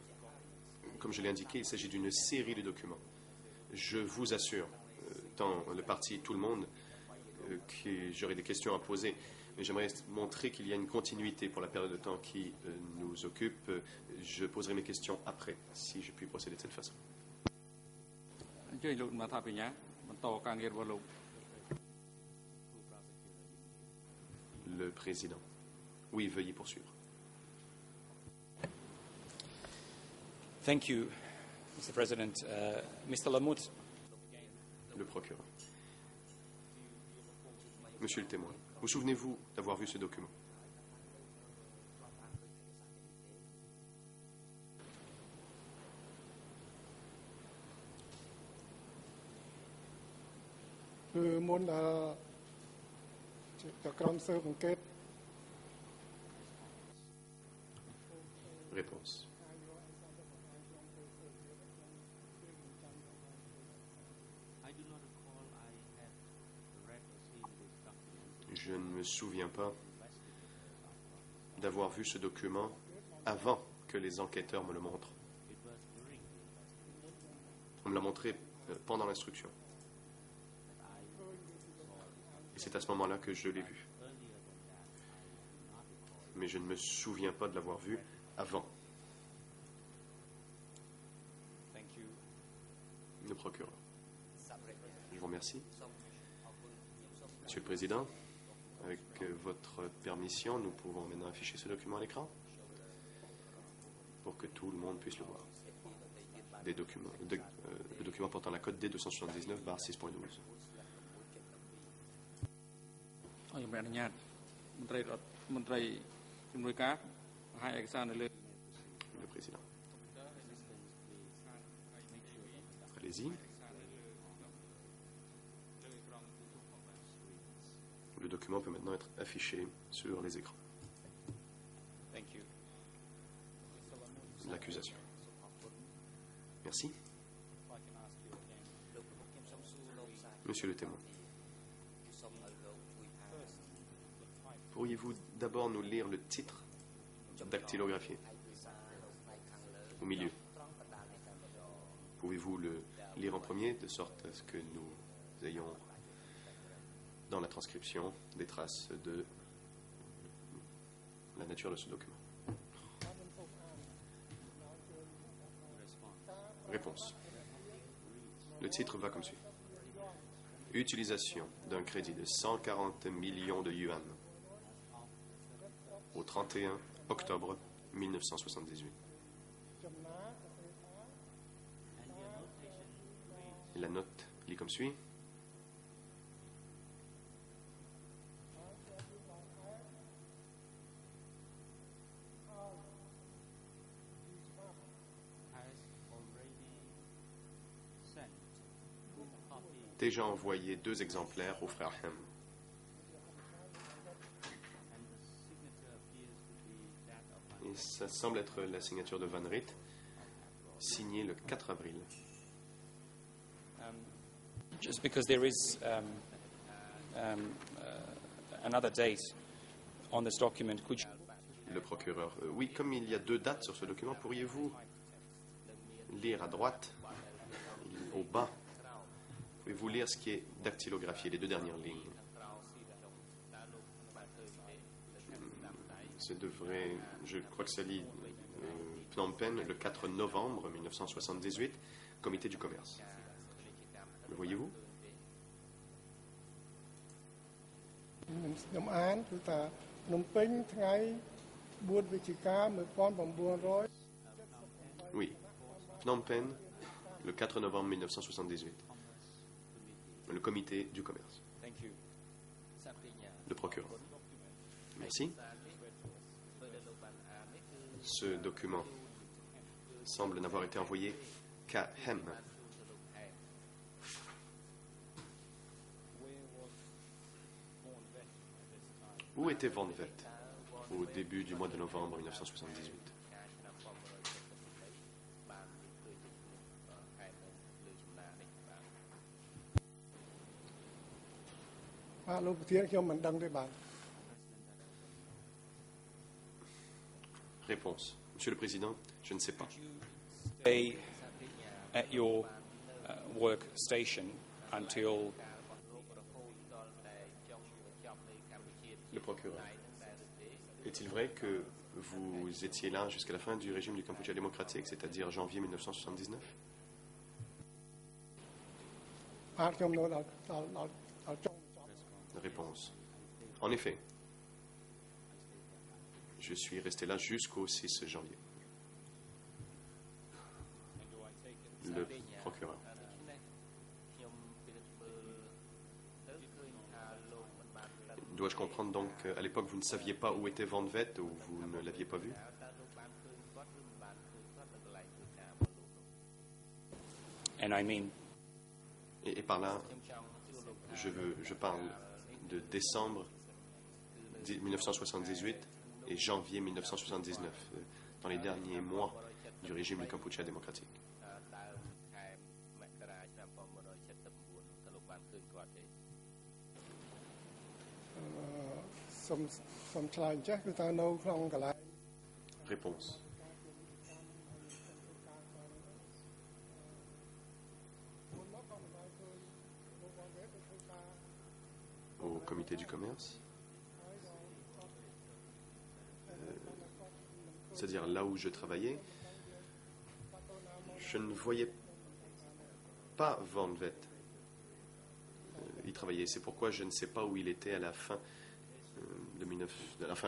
Comme je l'ai indiqué, il s'agit d'une série de documents. Je vous assure, tant le parti, tout le monde, que j'aurai des questions à poser. Mais j'aimerais montrer qu'il y a une continuité pour la période de temps qui nous occupe. Je poserai mes questions après, si je puis procéder de cette façon. Le président. Oui, veuillez poursuivre. Thank you, Mr. President. Mr. Lamouth. Le procureur. Monsieur le témoin, vous souvenez-vous d'avoir vu ce document? Réponse. Je ne me souviens pas d'avoir vu ce document avant que les enquêteurs me le montrent. On me l'a montré pendant l'instruction. Et c'est à ce moment-là que je l'ai vu. Mais je ne me souviens pas de l'avoir vu avant. Le procureur. Je vous remercie. Monsieur le Président, avec votre permission, nous pouvons maintenant afficher ce document à l'écran pour que tout le monde puisse le voir. Des documents, le document portant la code D279/6.12. Le président. Allez-y. Le document peut maintenant être affiché sur les écrans. Thank you. L'accusation. Merci. Monsieur le témoin, pourriez-vous d'abord nous lire le titre dactylographié au milieu? Pouvez-vous le lire en premier, de sorte à ce que nous ayons dans la transcription des traces de la nature de ce document? Réponse. Le titre va comme suit. Utilisation d'un crédit de 140 millions de yuan au 31 octobre 1978. Et la note lit comme suit. Déjà envoyé 2 exemplaires au frère Hem. Et ça semble être la signature de Van Riet, signée le 4 avril. Just because there is another date on this document, could you... Le procureur. Oui, comme il y a 2 dates sur ce document, pourriez-vous lire à droite, au bas, pouvez-vous lire ce qui est dactylographié, les 2 dernières lignes? Ça devrait, je crois que ça lit Phnom Penh, le 4 novembre 1978, comité du commerce. Le voyez-vous? ខ្ញុំអានគឺថាភ្នំពេញថ្ងៃ4វិច្ឆិកា1900 Oui. Phnom Penh, le 4 novembre 1978. Le comité du commerce. Thank you. Le procureur. Merci. Ce document semble n'avoir été envoyé qu'à Hem. Où était Van Vet au début du mois de novembre 1978? លោកប្រធានខ្ញុំមិនដឹងទេបាទ Réponse. Monsieur le Président, je ne sais pas. Stay at your workstation until... Le procureur. Est-il vrai que vous étiez là jusqu'à la fin du régime du Kampuchea démocratique, c'est-à-dire janvier 1979? បាទខ្ញុំនៅដល់ចុង Réponse. En effet, je suis resté là jusqu'au 6 janvier. Le procureur. Dois-je comprendre donc qu'à l'époque vous ne saviez pas où était Van Vet ou vous ne l'aviez pas vu? And I mean, Et par là, je parle de décembre 1978 et janvier 1979, dans les derniers mois du régime du Kampuchea démocratique. Réponse. Au comité du commerce, c'est-à-dire là où je travaillais, je ne voyais pas Van Vet. Il travaillait. C'est pourquoi je ne sais pas où il était à la fin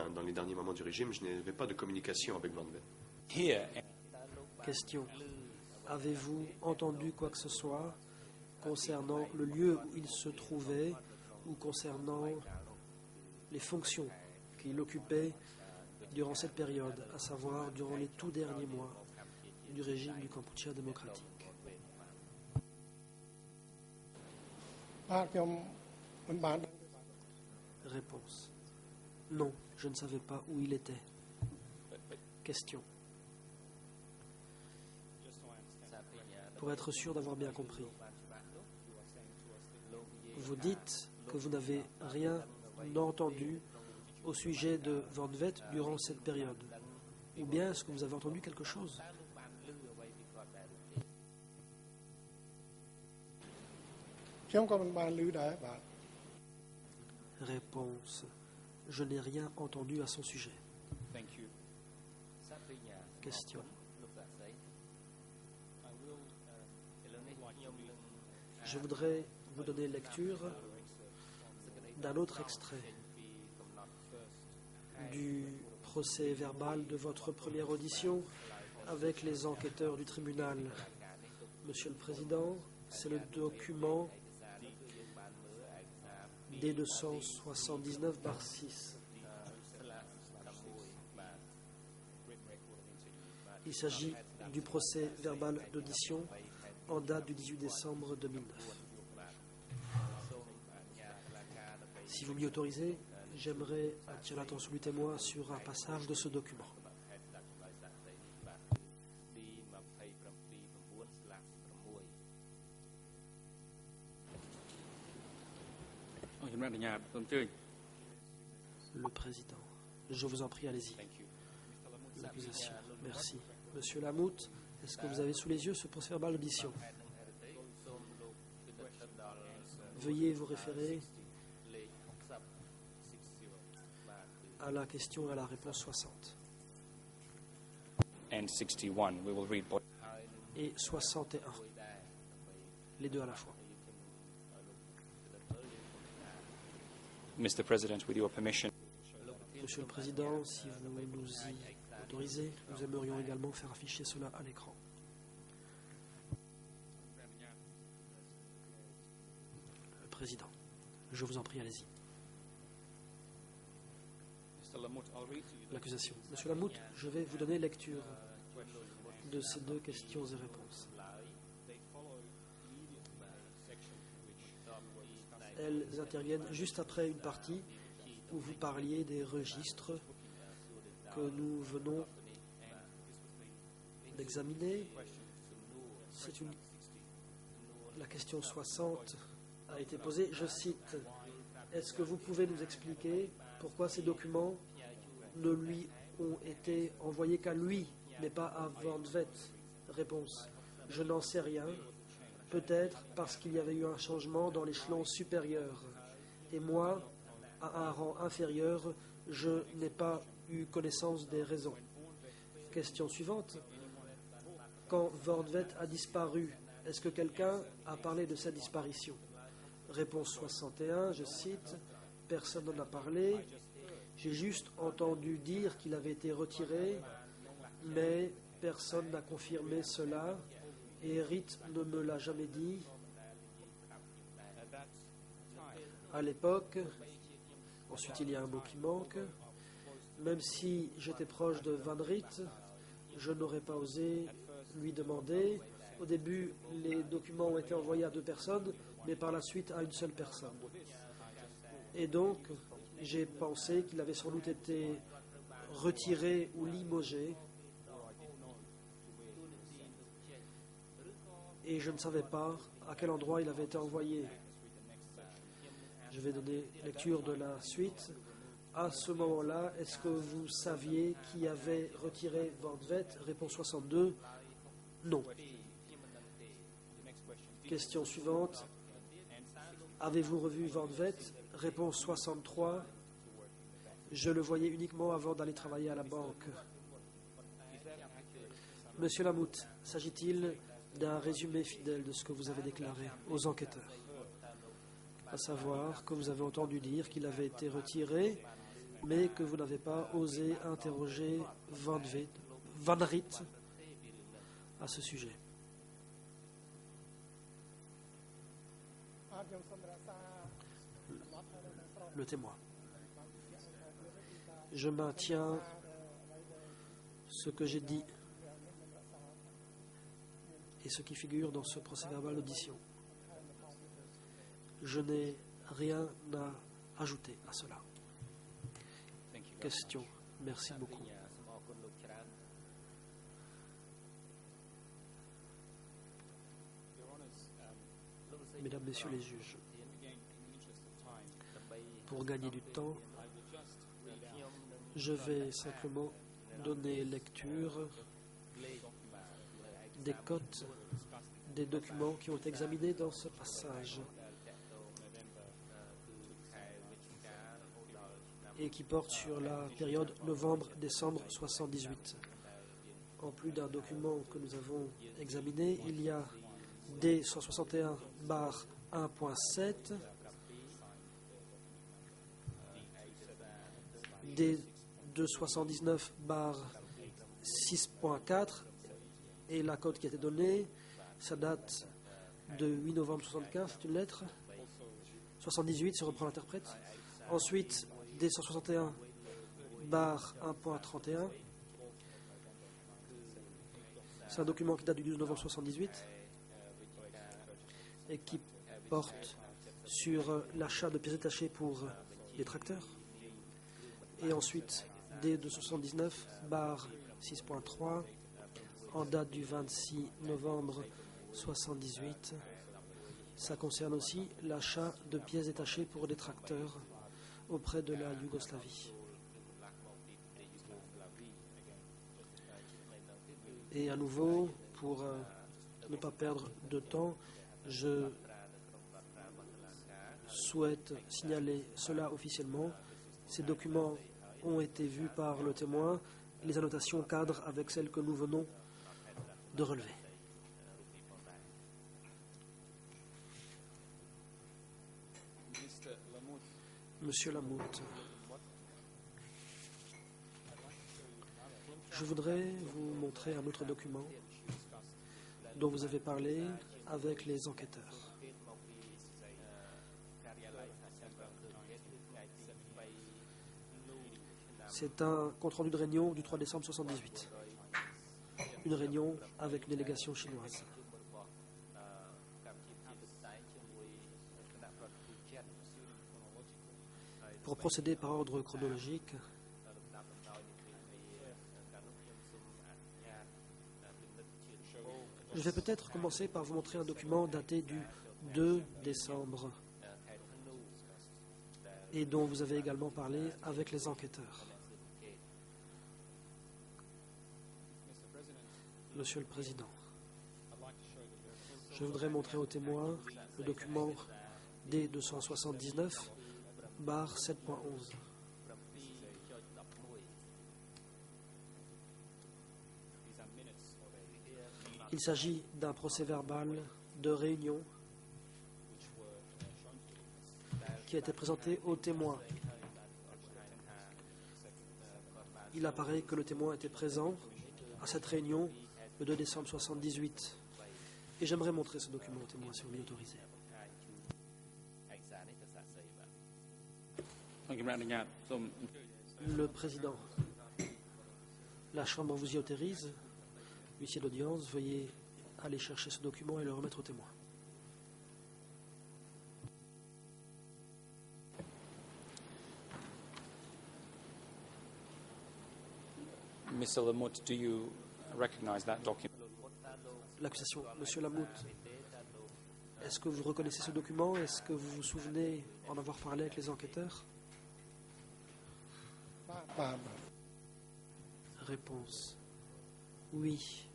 dans les derniers moments du régime. Je n'avais pas de communication avec Van Vet. here, Question. Avez-vous entendu quoi que ce soit concernant le lieu où il se trouvait ou concernant les fonctions qu'il occupait durant cette période, à savoir durant les tout derniers mois du régime du Kampuchea démocratique? បាទខ្ញុំមិនបាន Réponse. Réponse. Non, je ne savais pas où il était. Question. Pour être sûr d'avoir bien compris, vous dites que vous n'avez rien entendu au sujet de Van Vet durant cette période. Ou bien est-ce que vous avez entendu quelque chose? Réponse. Je n'ai rien entendu à son sujet. Thank you. Question. Je voudrais vous donner lecture d'un autre extrait du procès verbal de votre première audition avec les enquêteurs du tribunal. Monsieur le Président, c'est le document D279/6. Il s'agit du procès verbal d'audition en date du 18 décembre 2009. Si vous m'y autorisez, j'aimerais attirer l'attention du témoin sur un passage de ce document. Le Président. Je vous en prie, allez-y. L'accusation. Merci. Monsieur Lamoutte, est-ce que vous avez sous les yeux ce procès-verbal d'audition? Veuillez vous référer à la question et à la réponse 60. And 61. We will read both. Et 61. Les deux à la fois. Mr. President, with your permission, Monsieur le Président, si vous nous y autorisez, nous aimerions également faire afficher cela à l'écran. Le Président, je vous en prie, allez-y. L'accusation. Monsieur Lamoutte, je vais vous donner lecture de ces deux questions et réponses. Elles interviennent juste après une partie où vous parliez des registres que nous venons d'examiner. La question 60 a été posée. Je cite, est-ce que vous pouvez nous expliquer pourquoi ces documents ne lui ont été envoyés qu'à lui, mais pas à Van Vet? Réponse, je n'en sais rien. Peut-être parce qu'il y avait eu un changement dans l'échelon supérieur. Et moi, à un rang inférieur, je n'ai pas eu connaissance des raisons. Question suivante. Quand Van Vet a disparu, est-ce que quelqu'un a parlé de sa disparition? Réponse 61, je cite, personne n'en a parlé. J'ai juste entendu dire qu'il avait été retiré, mais personne n'a confirmé cela. Et Rite ne me l'a jamais dit. À l'époque, ensuite il y a un mot qui manque, même si j'étais proche de Van Rite, je n'aurais pas osé lui demander. Au début, les documents ont été envoyés à 2 personnes, mais par la suite à une seule personne. Et donc, j'ai pensé qu'il avait sans doute été retiré ou limogé. Et je ne savais pas à quel endroit il avait été envoyé. Je vais donner lecture de la suite. À ce moment-là, est-ce que vous saviez qui avait retiré Van Vet? Réponse 62, non. Question suivante. Avez-vous revu Van Vet? Réponse 63, je le voyais uniquement avant d'aller travailler à la banque. Monsieur Lamoutte, s'agit-il d'un résumé fidèle de ce que vous avez déclaré aux enquêteurs, à savoir que vous avez entendu dire qu'il avait été retiré, mais que vous n'avez pas osé interroger Van Rite à ce sujet? Le témoin. Je maintiens ce que j'ai dit et ce qui figure dans ce procès-verbal d'audition. Je n'ai rien à ajouter à cela? Question. Merci beaucoup. Mesdames, Messieurs les juges, pour gagner du temps, je vais simplement donner lecture des cotes des documents qui ont été examinés dans ce passage et qui portent sur la période novembre-décembre 78. En plus d'un document que nous avons examiné, il y a D161/1.7, D279/6.4 et la cote qui a été donnée, ça date de 8 novembre 75, c'est une lettre. 78, si on reprend l'interprète. Ensuite, D161/1.31. C'est un document qui date du 12 novembre 78 et qui porte sur l'achat de pièces détachées pour les tracteurs. Et ensuite, D279/6.3 en date du 26 novembre 78. Ça concerne aussi l'achat de pièces détachées pour des tracteurs auprès de la Yougoslavie. Et à nouveau, pour ne pas perdre de temps, je souhaite signaler cela officiellement. Ces documents ont été vus par le témoin. Les annotations cadrent avec celles que nous venons de relever. Monsieur Lamothe, je voudrais vous montrer un autre document dont vous avez parlé avec les enquêteurs. C'est un compte-rendu de réunion du 3 décembre 78. Une réunion avec une délégation chinoise. Pour procéder par ordre chronologique, je vais peut-être commencer par vous montrer un document daté du 2 décembre et dont vous avez également parlé avec les enquêteurs. Monsieur le Président, je voudrais montrer aux témoins le document D279/7.11. Il s'agit d'un procès-verbal de réunion qui a été présenté aux témoins. Il apparaît que le témoin était présent à cette réunion le 2 décembre 78. Et j'aimerais montrer ce document aux témoins si vous m'y autorisez. Le Président, la Chambre vous y autorise. Huissier d'audience, veuillez aller chercher ce document et le remettre aux témoins. Mr. Lamothe, do you recognize that document? L'accusation, Monsieur Lamothe, est-ce que vous reconnaissez ce document? Est-ce que vous vous souvenez en avoir parlé avec les enquêteurs? Réponse. Oui.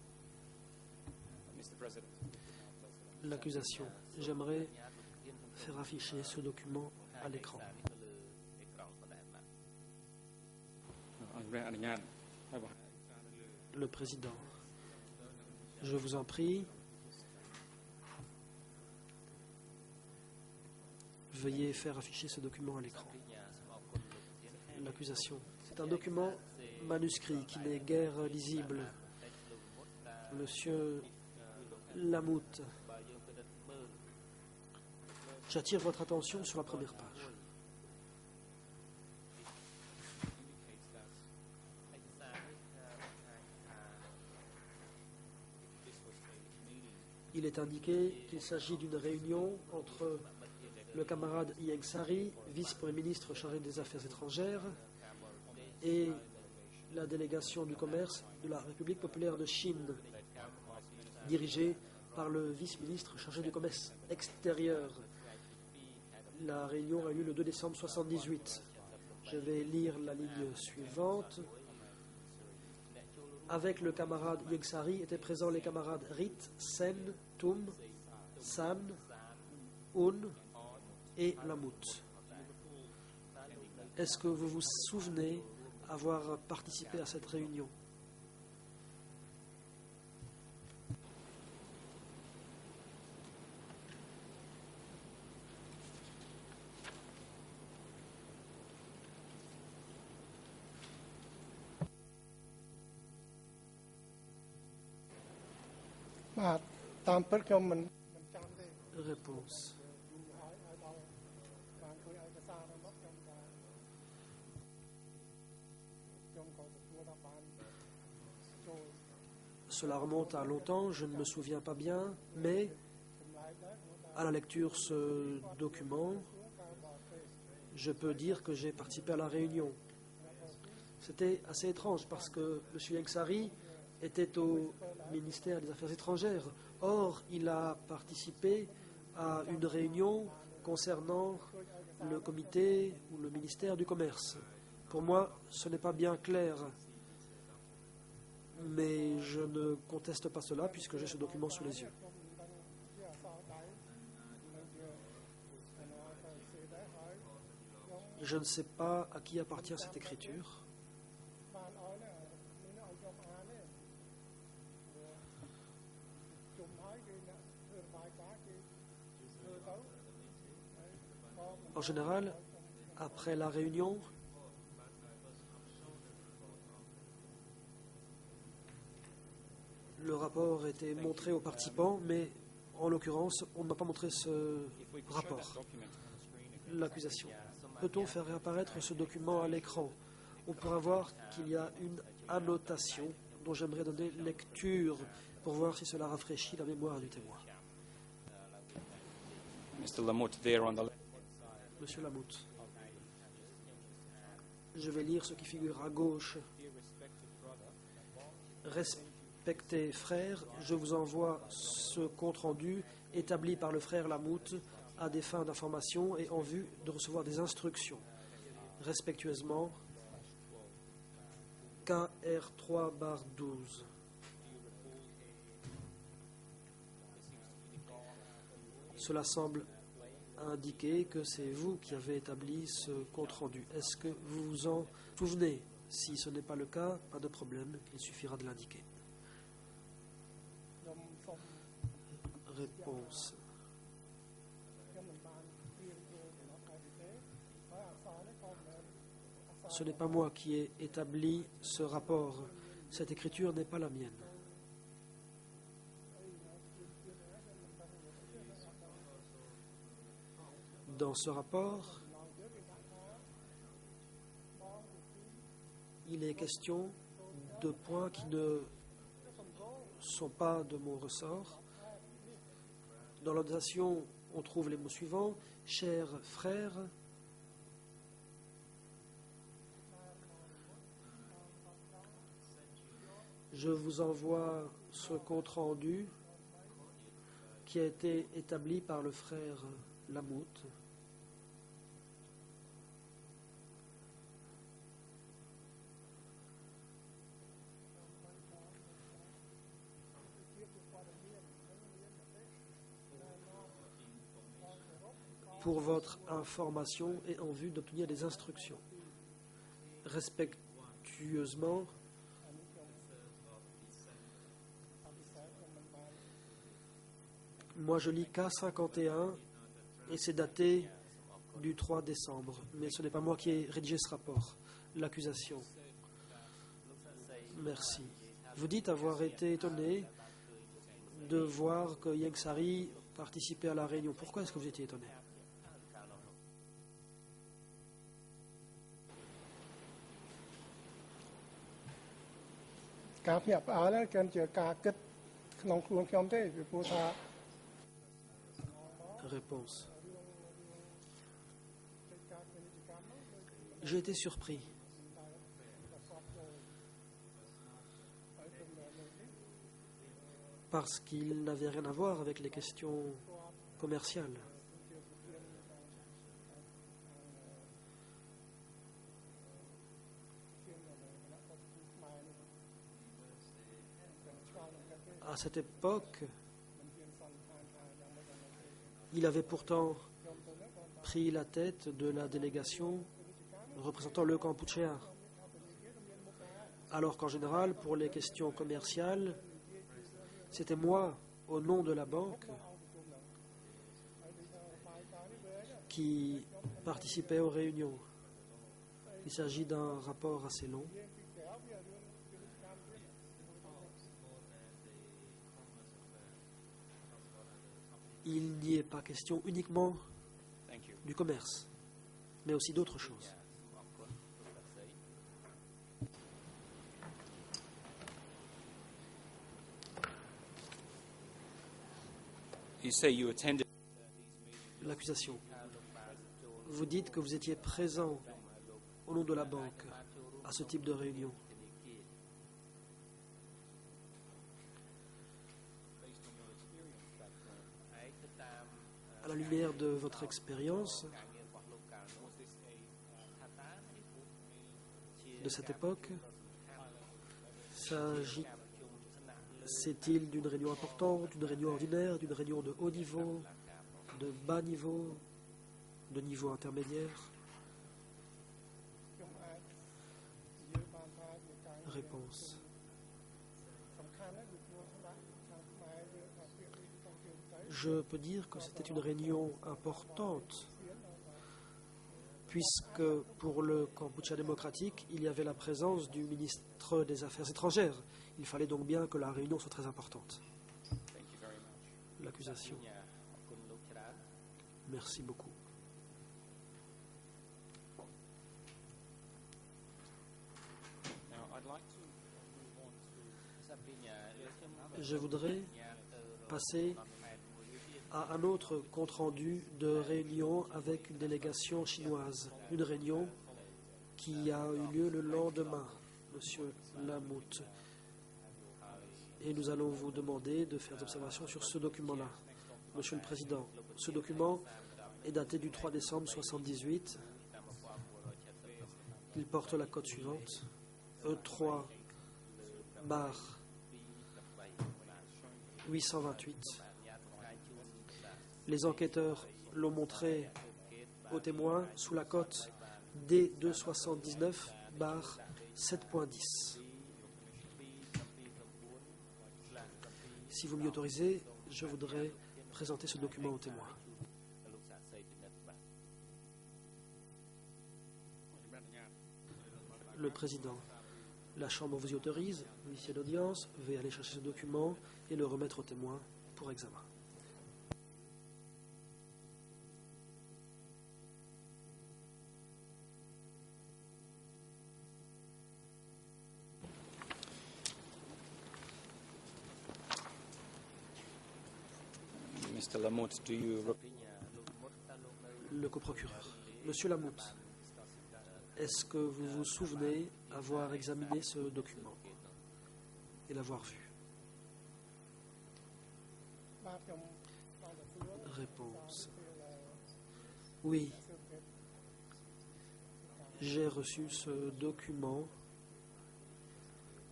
L'accusation. J'aimerais faire afficher ce document à l'écran. Le Président. Je vous en prie. Veuillez faire afficher ce document à l'écran. L'accusation. C'est un document manuscrit qui n'est guère lisible. Monsieur Lamothe, j'attire votre attention sur la première page. Il est indiqué qu'il s'agit d'une réunion entre le camarade Ieng Sary, vice-premier ministre chargé des Affaires étrangères, et la délégation du commerce de la République populaire de Chine, dirigée par le vice-ministre chargé du commerce extérieur. La réunion a eu lieu le 2 décembre 1978. Je vais lire la ligne suivante. Avec le camarade Ieng Sary étaient présents les camarades Rit, Sen, Tum, San, Un et Lamut. Est-ce que vous vous souvenez avoir participé à cette réunion? Réponse. Cela remonte à longtemps, je ne me souviens pas bien, mais à la lecture de ce document, je peux dire que j'ai participé à la réunion. C'était assez étrange parce que M. Ieng Sary était au ministère des Affaires étrangères. Or, il a participé à une réunion concernant le comité ou le ministère du Commerce. Pour moi, ce n'est pas bien clair, mais je ne conteste pas cela puisque j'ai ce document sous les yeux. Je ne sais pas à qui appartient cette écriture. En général, après la réunion, le rapport était montré aux participants, mais en l'occurrence, on ne m'a pas montré ce rapport. L'accusation. Peut-on faire réapparaître ce document à l'écran? On pourra voir qu'il y a une annotation dont j'aimerais donner lecture pour voir si cela rafraîchit la mémoire du témoin. Mr. Lamut, there on the Monsieur Lamut, je vais lire ce qui figure à gauche. Respectés frères, je vous envoie ce compte-rendu établi par le frère Lamut à des fins d'information et en vue de recevoir des instructions. Respectueusement, KR3/12. Cela semble indiquer que c'est vous qui avez établi ce compte-rendu. Est-ce que vous vous en souvenez? Si ce n'est pas le cas, pas de problème, il suffira de l'indiquer. Réponse. Ce n'est pas moi qui ai établi ce rapport. Cette écriture n'est pas la mienne. Dans ce rapport, il est question de points qui ne sont pas de mon ressort. Dans l'ordination, on trouve les mots suivants. Chers frères, je vous envoie ce compte-rendu qui a été établi par le frère Lamut. Pour votre information et en vue d'obtenir des instructions. Respectueusement, moi je lis K51 et c'est daté du 3 décembre, mais ce n'est pas moi qui ai rédigé ce rapport. L'accusation. Merci. Vous dites avoir été étonné de voir que Ieng Sary participait à la réunion. Pourquoi est-ce que vous étiez étonné? Réponse. J'ai été surpris. Parce qu'il n'avait rien à voir avec les questions commerciales. À cette époque, il avait pourtant pris la tête de la délégation représentant le Kampuchea. Alors qu'en général, pour les questions commerciales, c'était moi, au nom de la banque, qui participais aux réunions. Il s'agit d'un rapport assez long. Il n'y est pas question uniquement du commerce, mais aussi d'autres choses. You say you attended. L'accusation. Vous dites que vous étiez présent au nom de la banque à ce type de réunion. À la lumière de votre expérience de cette époque, c'est-il d'une réunion importante, d'une réunion ordinaire, d'une réunion de haut niveau, de bas niveau, de niveau intermédiaire? Réponse. Je peux dire que c'était une réunion importante, puisque pour le Kampuchea démocratique, il y avait la présence du ministre des Affaires étrangères. Il fallait donc bien que la réunion soit très importante. L'accusation. Merci beaucoup. Je voudrais passer à un autre compte-rendu de réunion avec une délégation chinoise. Une réunion qui a eu lieu le lendemain, Monsieur Lamout. Et nous allons vous demander de faire des observations sur ce document-là. Monsieur le Président, ce document est daté du 3 décembre 1978. Il porte la cote suivante, E3/828. Les enquêteurs l'ont montré aux témoins sous la cote D279/7.10. Si vous m'y autorisez, je voudrais présenter ce document aux témoins. Le Président, la Chambre vous y autorise. L'huissier d'audience, veuillez aller chercher ce document et le remettre aux témoins pour examen. Mr. Lamout, do you... Le coprocureur. Monsieur Lamout, est-ce que vous vous souvenez avoir examiné ce document et l'avoir vu? Réponse. Oui. J'ai reçu ce document.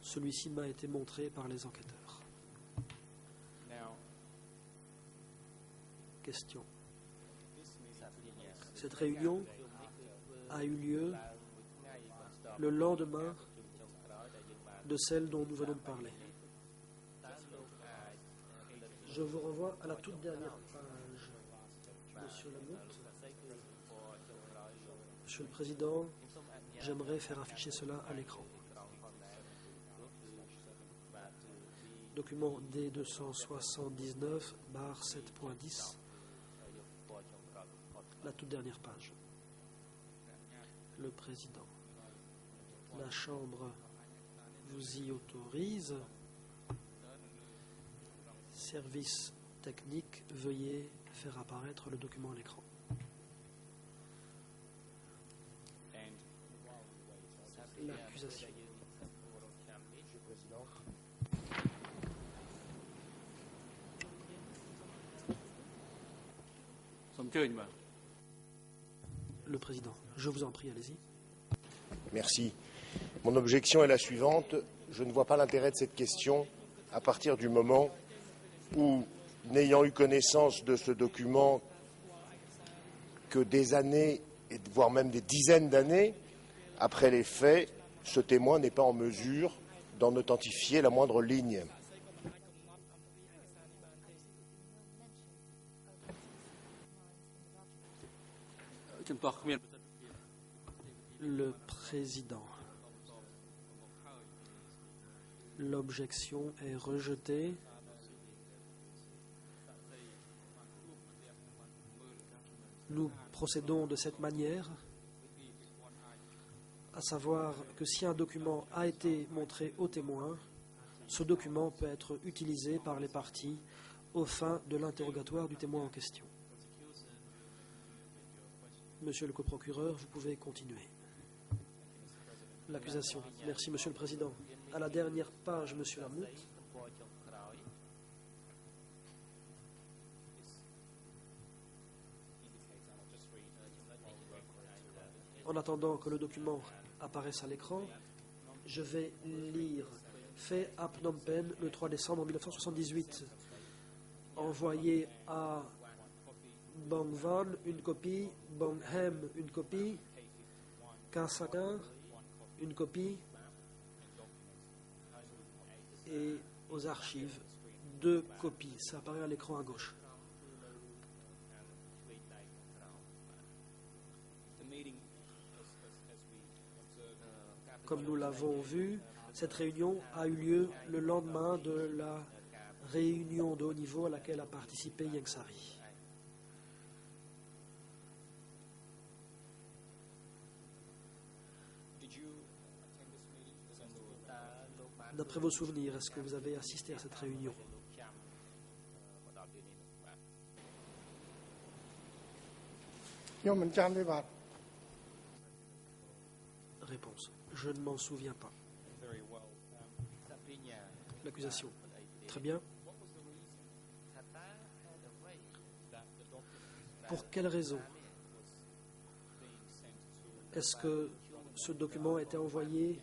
Celui-ci m'a été montré par les enquêteurs. Question. Cette réunion a eu lieu le lendemain de celle dont nous venons de parler. Je vous renvoie à la toute dernière page, Monsieur Lamout. Monsieur le Président, j'aimerais faire afficher cela à l'écran. Document D279/7.10, la toute dernière page. Le Président, la Chambre vous y autorise. Service technique, veuillez faire apparaître le document à l'écran. L'accusation. Le président, je vous en prie, allez-y. Merci. Mon objection est la suivante. Je ne vois pas l'intérêt de cette question à partir du moment où, n'ayant eu connaissance de ce document que des années, voire même des dizaines d'années après les faits, ce témoin n'est pas en mesure d'en authentifier la moindre ligne. Le président. L'objection est rejetée. Nous procédons de cette manière, à savoir que si un document a été montré au témoin, ce document peut être utilisé par les parties aux fins de l'interrogatoire du témoin en question. Monsieur le coprocureur, vous pouvez continuer. L'accusation. Merci, Monsieur le Président. À la dernière page, Monsieur Lamoute. En attendant que le document apparaisse à l'écran, je vais lire « Fait à Phnom Penh le 3 décembre 1978. Envoyé à Bong Van une copie, Bong Hem une copie, Kansakar une copie et aux archives 2 copies. Ça apparaît à l'écran à gauche. Comme nous l'avons vu, cette réunion a eu lieu le lendemain de la réunion de haut niveau à laquelle a participé Ieng Sary. D'après vos souvenirs, est-ce que vous avez assisté à cette réunion? Réponse. Je ne m'en souviens pas. L'accusation. Très bien. Pour quelle raison est-ce que ce document a été envoyé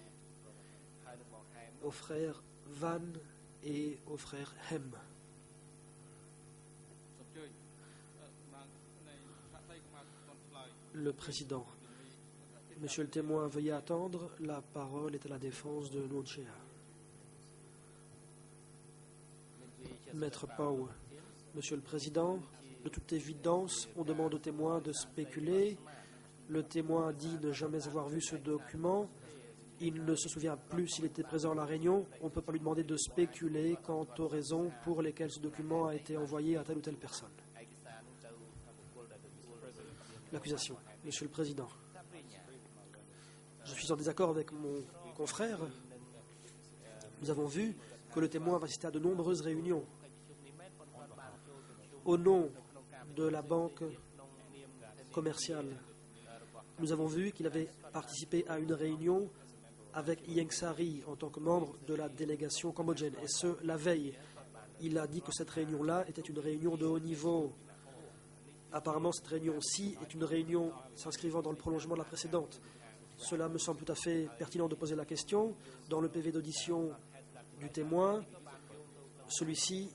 aux frères Van et aux frères Hem? Le président. Monsieur le témoin, veuillez attendre. La parole est à la défense de Nuon Chea. Maître Pau. Monsieur le président, de toute évidence, on demande au témoin de spéculer. Le témoin dit ne jamais avoir vu ce document. Il ne se souvient plus s'il était présent à la réunion. On ne peut pas lui demander de spéculer quant aux raisons pour lesquelles ce document a été envoyé à telle ou telle personne. L'accusation. Monsieur le Président, je suis en désaccord avec mon confrère. Nous avons vu que le témoin va assister à de nombreuses réunions. Au nom de la banque commerciale, nous avons vu qu'il avait participé à une réunion avec Ieng Sary en tant que membre de la délégation cambodgienne. Et ce, la veille, il a dit que cette réunion-là était une réunion de haut niveau. Apparemment, cette réunion-ci est une réunion s'inscrivant dans le prolongement de la précédente. Cela me semble tout à fait pertinent de poser la question. Dans le PV d'audition du témoin, celui-ci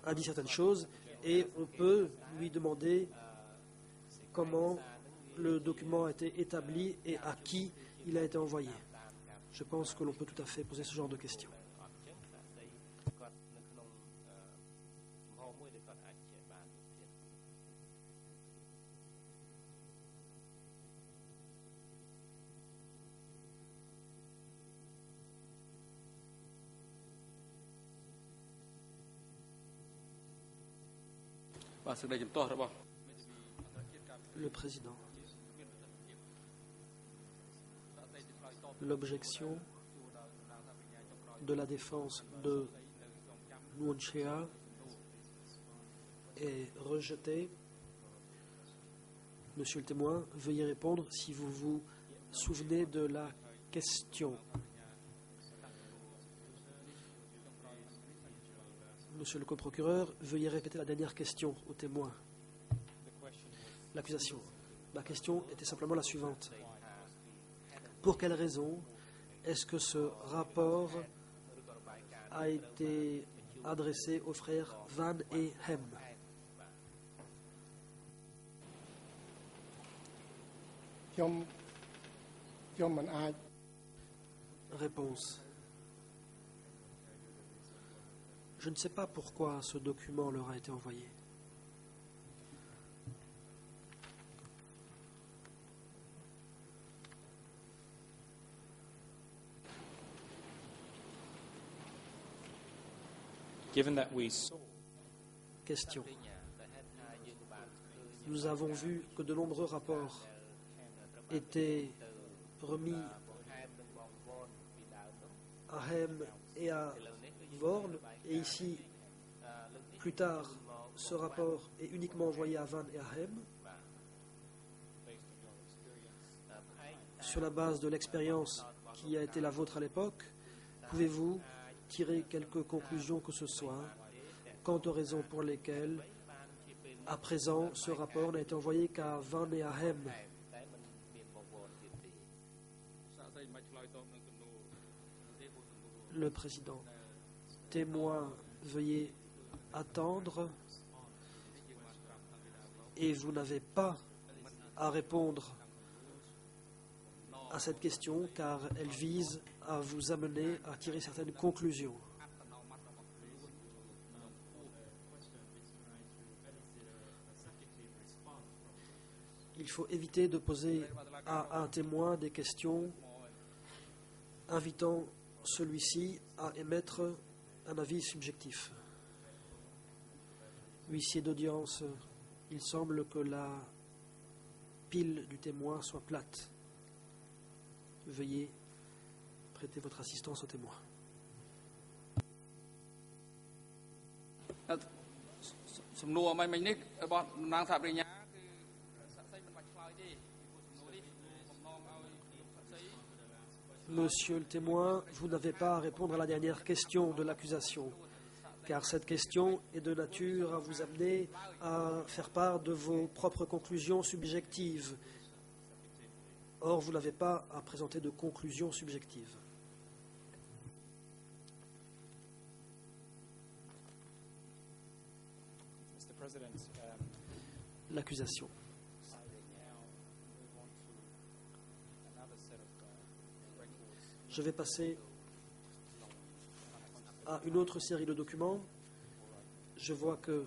a dit certaines choses et on peut lui demander comment le document a été établi et à qui il a été envoyé. Je pense que l'on peut tout à fait poser ce genre de questions. Le président. L'objection de la défense de Nuon Chea est rejetée. Monsieur le témoin, veuillez répondre si vous vous souvenez de la question. Monsieur le coprocureur, veuillez répéter la dernière question au témoin. L'accusation. Ma question était simplement la suivante. Pour quelle raison est-ce que ce rapport a été adressé aux frères Van et Hem? Réponse. Je ne sais pas pourquoi ce document leur a été envoyé. Given that we saw Question. Nous avons vu que de nombreux rapports étaient remis à Hem et à Vorn, et ici, plus tard, ce rapport est uniquement envoyé à Van et à Hem. Sur la base de l'expérience qui a été la vôtre à l'époque, pouvez-vous tirer quelques conclusions que ce soit quant aux raisons pour lesquelles, à présent, ce rapport n'a été envoyé qu'à Van et à Hem? Le président. Témoin, veuillez attendre, et vous n'avez pas à répondre à cette question car elle vise à vous amener à tirer certaines conclusions. Il faut éviter de poser à un témoin des questions invitant celui-ci à émettre un avis subjectif. Huissier d'audience, il semble que la pile du témoin soit plate. Veuillez prêter votre assistance au témoin. សំណួរមិននេះរបស់តំណាងសហប្រញ្ញាគឺសាក់សីមិនបាច់ឆ្លើយទេពីព្រោះសំណួរនេះបំណងឲ្យសាក់សី Monsieur le témoin, vous n'avez pas à répondre à la dernière question de l'accusation, car cette question est de nature à vous amener à faire part de vos propres conclusions subjectives. Or, vous n'avez pas à présenter de conclusions subjectives. Mr. President, L'accusation. Je vais passer à une autre série de documents. Je vois que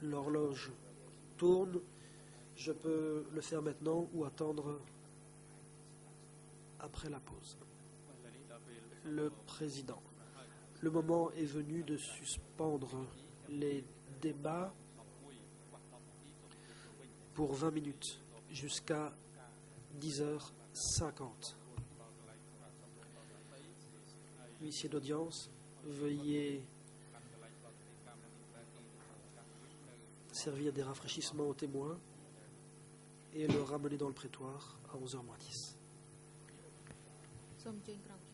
l'horloge tourne. Je peux le faire maintenant ou attendre après la pause. Le président. Le moment est venu de suspendre les débats pour 20 minutes jusqu'à 10h50. Huissier d'audience, veuillez servir des rafraîchissements aux témoins et le ramener dans le prétoire à 11h moins 10. សូមអញ្ជើញក្រុម